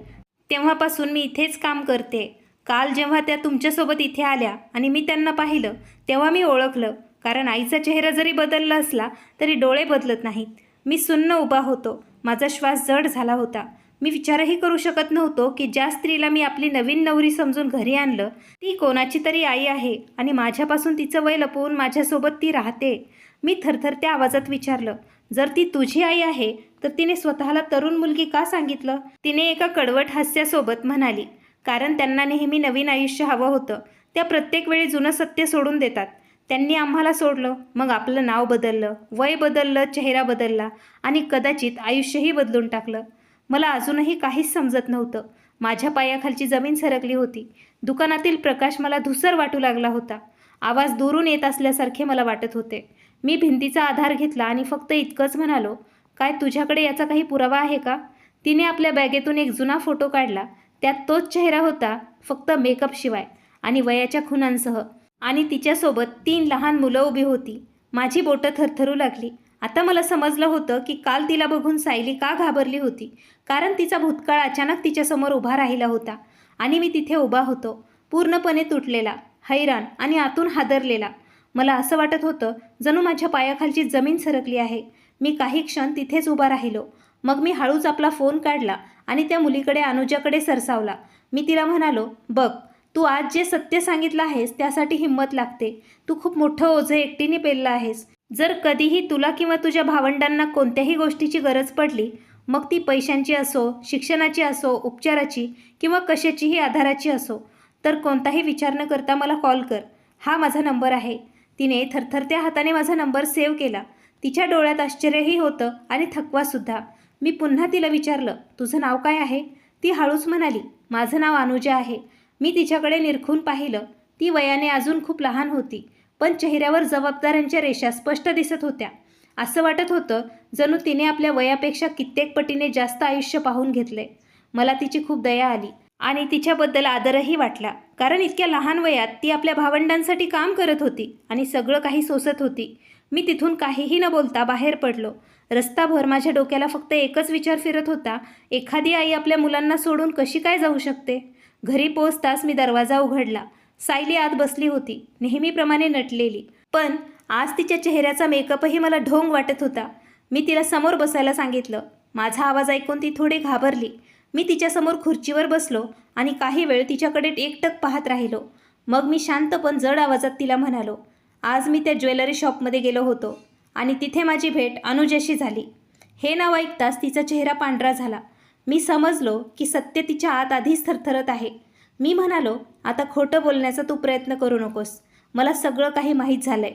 तेव्हापासून मी इथेच काम करते. काल जेव्हा त्या तुमच्यासोबत इथे आल्या आणि मी त्यांना पाहिलं, तेव्हा मी ओळखलं. कारण आईचा चेहरा जरी बदलला असला तरी डोळे बदलत नाहीत. मी सुन्न उभा होतो. माझा श्वास जड झाला होता. मी विचारही करू शकत नव्हतो की ज्या स्त्रीला मी आपली नवीन नवरी समजून घरी आणलं, ती कोणाची तरी आई आहे आणि माझ्यापासून तिचं वय लपवून माझ्यासोबत ती राहते. मी थरथरत्या आवाजात विचारलं, जर ती तुझी आई आहे तर तिने स्वतःला तरुण मुलगी का सांगितलं? तिने एका कडवट हास्यासोबत म्हणाली, कारण त्यांना नेहमी नवीन आयुष्य हवं होतं. त्या प्रत्येक वेळी जुनं सत्य सोडून देतात. त्यांनी आम्हाला सोडलं, मग आपलं नाव बदललं, वय बदललं, चेहरा बदलला आणि कदाचित आयुष्यही बदलून टाकलं. मला अजूनही काहीच समजत नव्हतं. माझ्या पायाखालची जमीन सरकली होती. दुकानातील प्रकाश मला धुसर वाटू लागला होता. आवाज दुरून येत असल्यासारखे मला वाटत होते. मी भिंतीचा आधार घेतला आणि फक्त इतकंच म्हणालो, काय तुझ्याकडे याचा काही पुरावा आहे का? तिने आपल्या बॅगेतून एक जुना फोटो काढला. त्यात तोच चेहरा होता, फक्त मेकअपशिवाय आणि वयाच्या खुणांसह. आणि तिच्यासोबत 3 लहान मुलं उभी होती. माझी बोटं थरथरू लागली. आता मला समजलं होतं की काल तिला बघून सायली का घाबरली होती. कारण तिचा भूतकाळ अचानक तिच्यासमोर उभा राहिला होता आणि मी तिथे उभा होतो, पूर्णपणे तुटलेला, हैराण आणि आतून हादरलेला. मला असं वाटत होतं जणू माझ्या पायाखालची जमीन सरकली आहे. मी काही क्षण तिथेच उभा राहिलो. मग मी हळूच आपला फोन काढला आणि त्या मुलीकडे, अनुजाकडे सरसावला. मी तिला म्हणालो, बघ, तू आज जे सत्य सांगितलं आहेस त्यासाठी हिंमत लागते. तू खूप मोठं ओझं एकटीने पेललं आहेस. जर कधीही तुला किंवा तुझ्या भावंडांना कोणत्याही गोष्टीची गरज पडली, मग ती पैशांची असो, शिक्षणाची असो, उपचाराची किंवा कशाचीही आधाराची असो, तर कोणताही विचार न करता मला कॉल कर. हा माझा नंबर आहे. तिने थरथरत्या हाताने माझा नंबर सेव्ह केला. तिच्या डोळ्यात आश्चर्यही होतं आणि थकवासुद्धा. मी पुन्हा तिला विचारलं, तुझं नाव काय आहे? ती हळूच म्हणाली, माझं नाव अनुजा आहे. मी तिच्याकडे निरखून पाहिलं. ती वयाने अजून खूप लहान होती, पण चेहऱ्यावर जबाबदाऱ्यांच्या रेषा स्पष्ट दिसत होत्या. असं वाटत होतं जणू तिने आपल्या वयापेक्षा कित्येक पटीने जास्त आयुष्य पाहून घेतले. मला तिची खूप दया आली आणि तिच्याबद्दल आदरही वाटला. कारण इतक्या लहान वयात ती आपल्या भावंडांसाठी काम करत होती आणि सगळं काही सोसत होती. मी तिथून काहीही न बोलता बाहेर पडलो. रस्ताभर माझ्या डोक्याला फक्त एकच विचार फिरत होता, एखादी आई आपल्या मुलांना सोडून कशी काय जाऊ शकते? घरी पोहोचताच मी दरवाजा उघडला. सायली आत बसली होती, नेहमीप्रमाणे नटलेली. पण आज तिच्या चेहऱ्याचा मेकअपही मला ढोंग वाटत होता. मी तिला समोर बसायला सांगितलं. माझा आवाज ऐकून ती थोडी घाबरली. मी तिच्यासमोर खुर्चीवर बसलो आणि काही वेळ तिच्याकडे एकटक पाहत राहिलो. मग मी शांत पण जड आवाजात तिला म्हणालो, आज मी त्या ज्वेलरी शॉपमध्ये गेलो होतो आणि तिथे माझी भेट अनुजाशी झाली. हे नाव ऐकताच तिचा चेहरा पांढरा झाला. मी समजलो की सत्य तिच्या आत आधीच थरथरत आहे. मी म्हणालो, आता खोटं बोलण्याचा तू प्रयत्न करू नकोस. मला सगळं काही माहीत झालंय.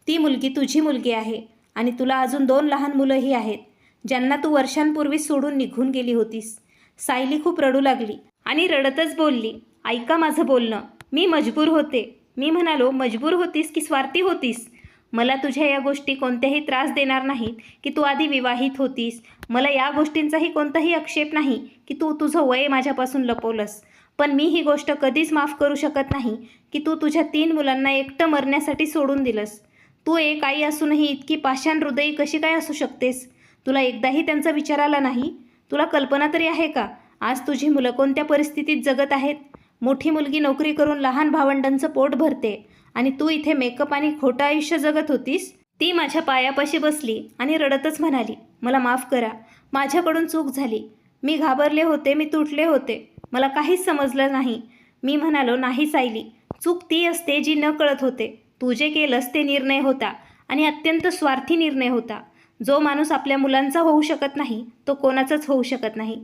ती मुलगी तुझी मुलगी आहे आणि तुला अजून 2 लहान मुलंही आहेत, ज्यांना तू वर्षांपूर्वी सोडून निघून गेली होतीस. सायली खूप रडू लागली आणि रडतच बोलली, ऐका माझं बोलणं. मी मजबूर होते. मी म्हणालो, मजबूर होतीस की स्वार्थी होतीस? मला तुझ्या या गोष्टी कोणत्याही त्रास देणार नाहीत की तू आधी विवाहित होतीस. मला या गोष्टींचाही कोणताही आक्षेप नाही की तू तुझं वय माझ्यापासून लपवलंस. पण मी ही गोष्ट कधीच माफ करू शकत नाही की तू तुझ्या 3 मुलांना एकटं मरण्यासाठी सोडून दिलंस. तू एक आई असूनही इतकी पाषाण हृदयी कशी काय असू शकतेस? तुला एकदाही त्यांचा विचार आला नाही? तुला कल्पना तरी आहे का आज तुझी मुलं कोणत्या परिस्थितीत जगत आहेत? मोठी मुलगी नोकरी करून लहान भावंडांचं पोट भरते आणि तू इथे मेकअप आणि खोटं आयुष्य जगत होतीस. ती माझ्या पायापाशी बसली आणि रडतच म्हणाली, मला माफ करा. माझ्याकडून चूक झाली. मी घाबरले होते, मी तुटले होते. मला काहीच समजलं नाही. मी म्हणालो, नाही सायली, चूक ती असते जी न कळत होते. तू जे केलंस ते निर्णय होता आणि अत्यंत स्वार्थी निर्णय होता. जो माणूस आपल्या मुलांचा होऊ शकत नाही तो कोणाचाच होऊ शकत नाही.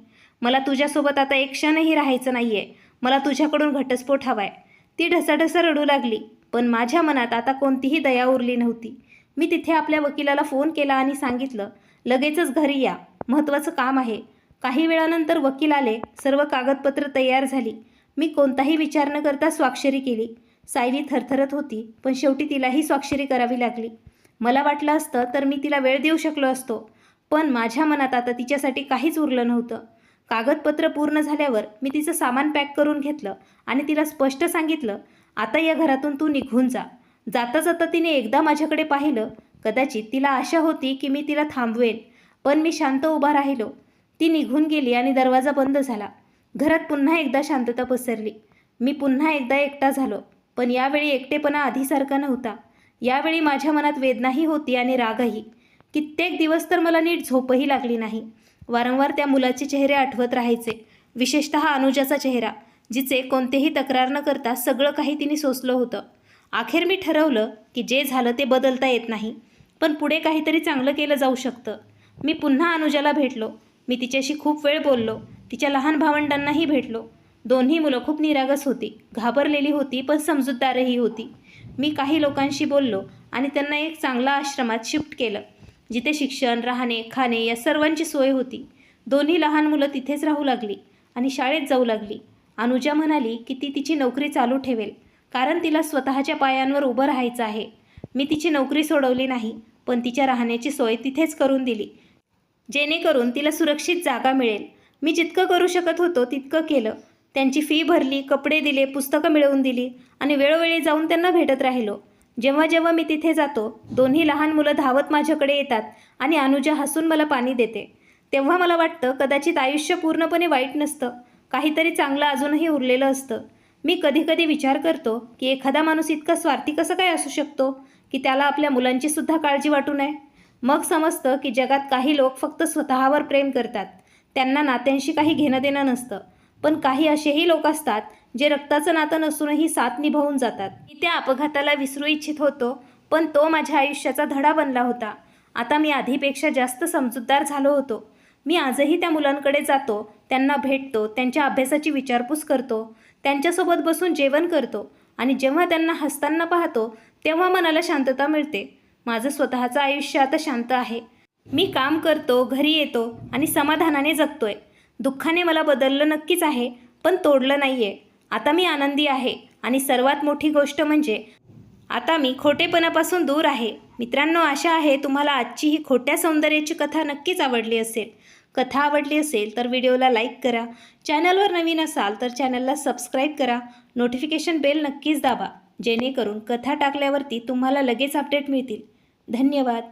मला तुझ्यासोबत आता एक क्षणही राहायचं नाही आहे. मला तुझ्याकडून घटस्फोट हवाय. ती ढसाढसा रडू लागली, पण माझ्या मनात आता कोणतीही दया उरली नव्हती. मी तिथे आपल्या वकिलाला फोन केला आणि सांगितलं, लगेचच घरी या, महत्त्वाचं काम आहे. काही वेळानंतर वकील आले. सर्व कागदपत्र तयार झाली. मी कोणताही विचार न करता स्वाक्षरी केली. सायली थरथरत होती, पण शेवटी तिलाही स्वाक्षरी करावी लागली. मला वाटलं असतं तर मी तिला वेळ देऊ शकलो असतो, पण माझ्या मनात आता तिच्यासाठी काहीच उरलं नव्हतं. कागदपत्र पूर्ण झाल्यावर मी तिचं सामान पॅक करून घेतलं आणि तिला स्पष्ट सांगितलं, आता या घरातून तू निघून जा. जाता जाता तिने एकदा माझ्याकडे पाहिलं. कदाचित तिला आशा होती की मी तिला थांबवेन, पण मी शांत उभा राहिलो. ती निघून गेली आणि दरवाजा बंद झाला. घरात पुन्हा एकदा शांतता पसरली. मी पुन्हा एकदा एकटा झालो, पण यावेळी एकटेपणा आधीसारखा नव्हता. यावेळी माझ्या मनात वेदनाही होती आणि रागही. कित्येक दिवस तर मला नीट झोपही लागली नाही. वारंवार त्या मुलाचे चेहरे आठवत राहायचे, विशेषतः अनुजाचा चेहरा, जिचे कोणतेही तक्रार न करता सगळं काही तिने सोसलं होतं. अखेर मी ठरवलं की जे झालं ते बदलता येत नाही, पण पुढे काहीतरी चांगलं केलं जाऊ शकतं. मी पुन्हा अनुजाला भेटलो. मी तिच्याशी खूप वेळ बोललो. तिच्या लहान भावंडांनाही भेटलो. दोन्ही मुलं खूप निरागस होती, घाबरलेली होती, पण समजूतदारही होती. मी काही लोकांशी बोललो आणि त्यांना एक चांगला आश्रमात शिफ्ट केलं, जिथे शिक्षण, राहणे, खाणे या सर्वांची सोय होती. दोन्ही लहान मुलं तिथेच राहू लागली आणि शाळेत जाऊ लागली. अनुजा म्हणाली की ती तिची नोकरी चालू ठेवेल, कारण तिला स्वतःच्या पायांवर उभं राहायचं आहे. मी तिची नोकरी सोडवली नाही, पण तिच्या राहण्याची सोय तिथेच करून दिली, जेणेकरून तिला सुरक्षित जागा मिळेल. मी जितकं करू शकत होतो तितकं केलं. त्यांची फी भरली, कपडे दिले, पुस्तकं मिळवून दिली आणि वेळोवेळी जाऊन त्यांना भेटत राहिलो. जेव्हा जेव्हा मी तिथे जातो, दोन्ही लहान मुलं धावत माझ्याकडे येतात आणि अनुजा हसून मला पाणी देते. तेव्हा मला वाटतं कदाचित आयुष्य पूर्णपणे वाईट नसतं, काहीतरी चांगलं अजूनही उरलेलं असतं. मी कधीकधी विचार करतो की एखादा माणूस इतका स्वार्थी कसं काय असू शकतो की त्याला आपल्या मुलांची सुद्धा काळजी वाटू नये. मग समजतं की जगात काही लोक फक्त स्वतःवर प्रेम करतात, त्यांना नात्यांशी काही घेणं देणं नसतं. पण काही असेही लोक असतात जे रक्ताचं नातं नसूनही साथ निभावून जातात. मी त्या अपघाताला विसरू इच्छित होतो, पण तो माझ्या आयुष्याचा धडा बनला होता. आता मी आधीपेक्षा जास्त समजूतदार झालो होतो. मी आजही त्या मुलांकडे जातो, त्यांना भेटतो, त्यांच्या अभ्यासाची विचारपूस करतो, त्यांच्यासोबत बसून जेवण करतो आणि जेव्हा त्यांना हसताना पाहतो तेव्हा मनाला शांतता मिळते. माझं स्वतःचं आयुष्य आता शांत आहे. मी काम करतो, घरी येतो आणि समाधानाने जगतोय. दुःखाने मला बदललं नक्कीच आहे, पण तोडलं नाही आहे. आता मी आनंदी आहे आणि सर्वात मोठी गोष्ट म्हणजे आता मी खोटेपणापासून दूर आहे. मित्रांनो, आशा आहे तुम्हाला आजची ही खोट्या सौंदर्याची कथा नक्कीच आवडली असेल. कथा आवडली असेल तर व्हिडिओला लाईक करा. चॅनलवर नवीन असाल तर चॅनलला सबस्क्राईब करा. नोटिफिकेशन बेल नक्कीच दाबा, जेणेकरून कथा टाकल्यावरती तुम्हाला लगेच अपडेट मिळतील. धन्यवाद.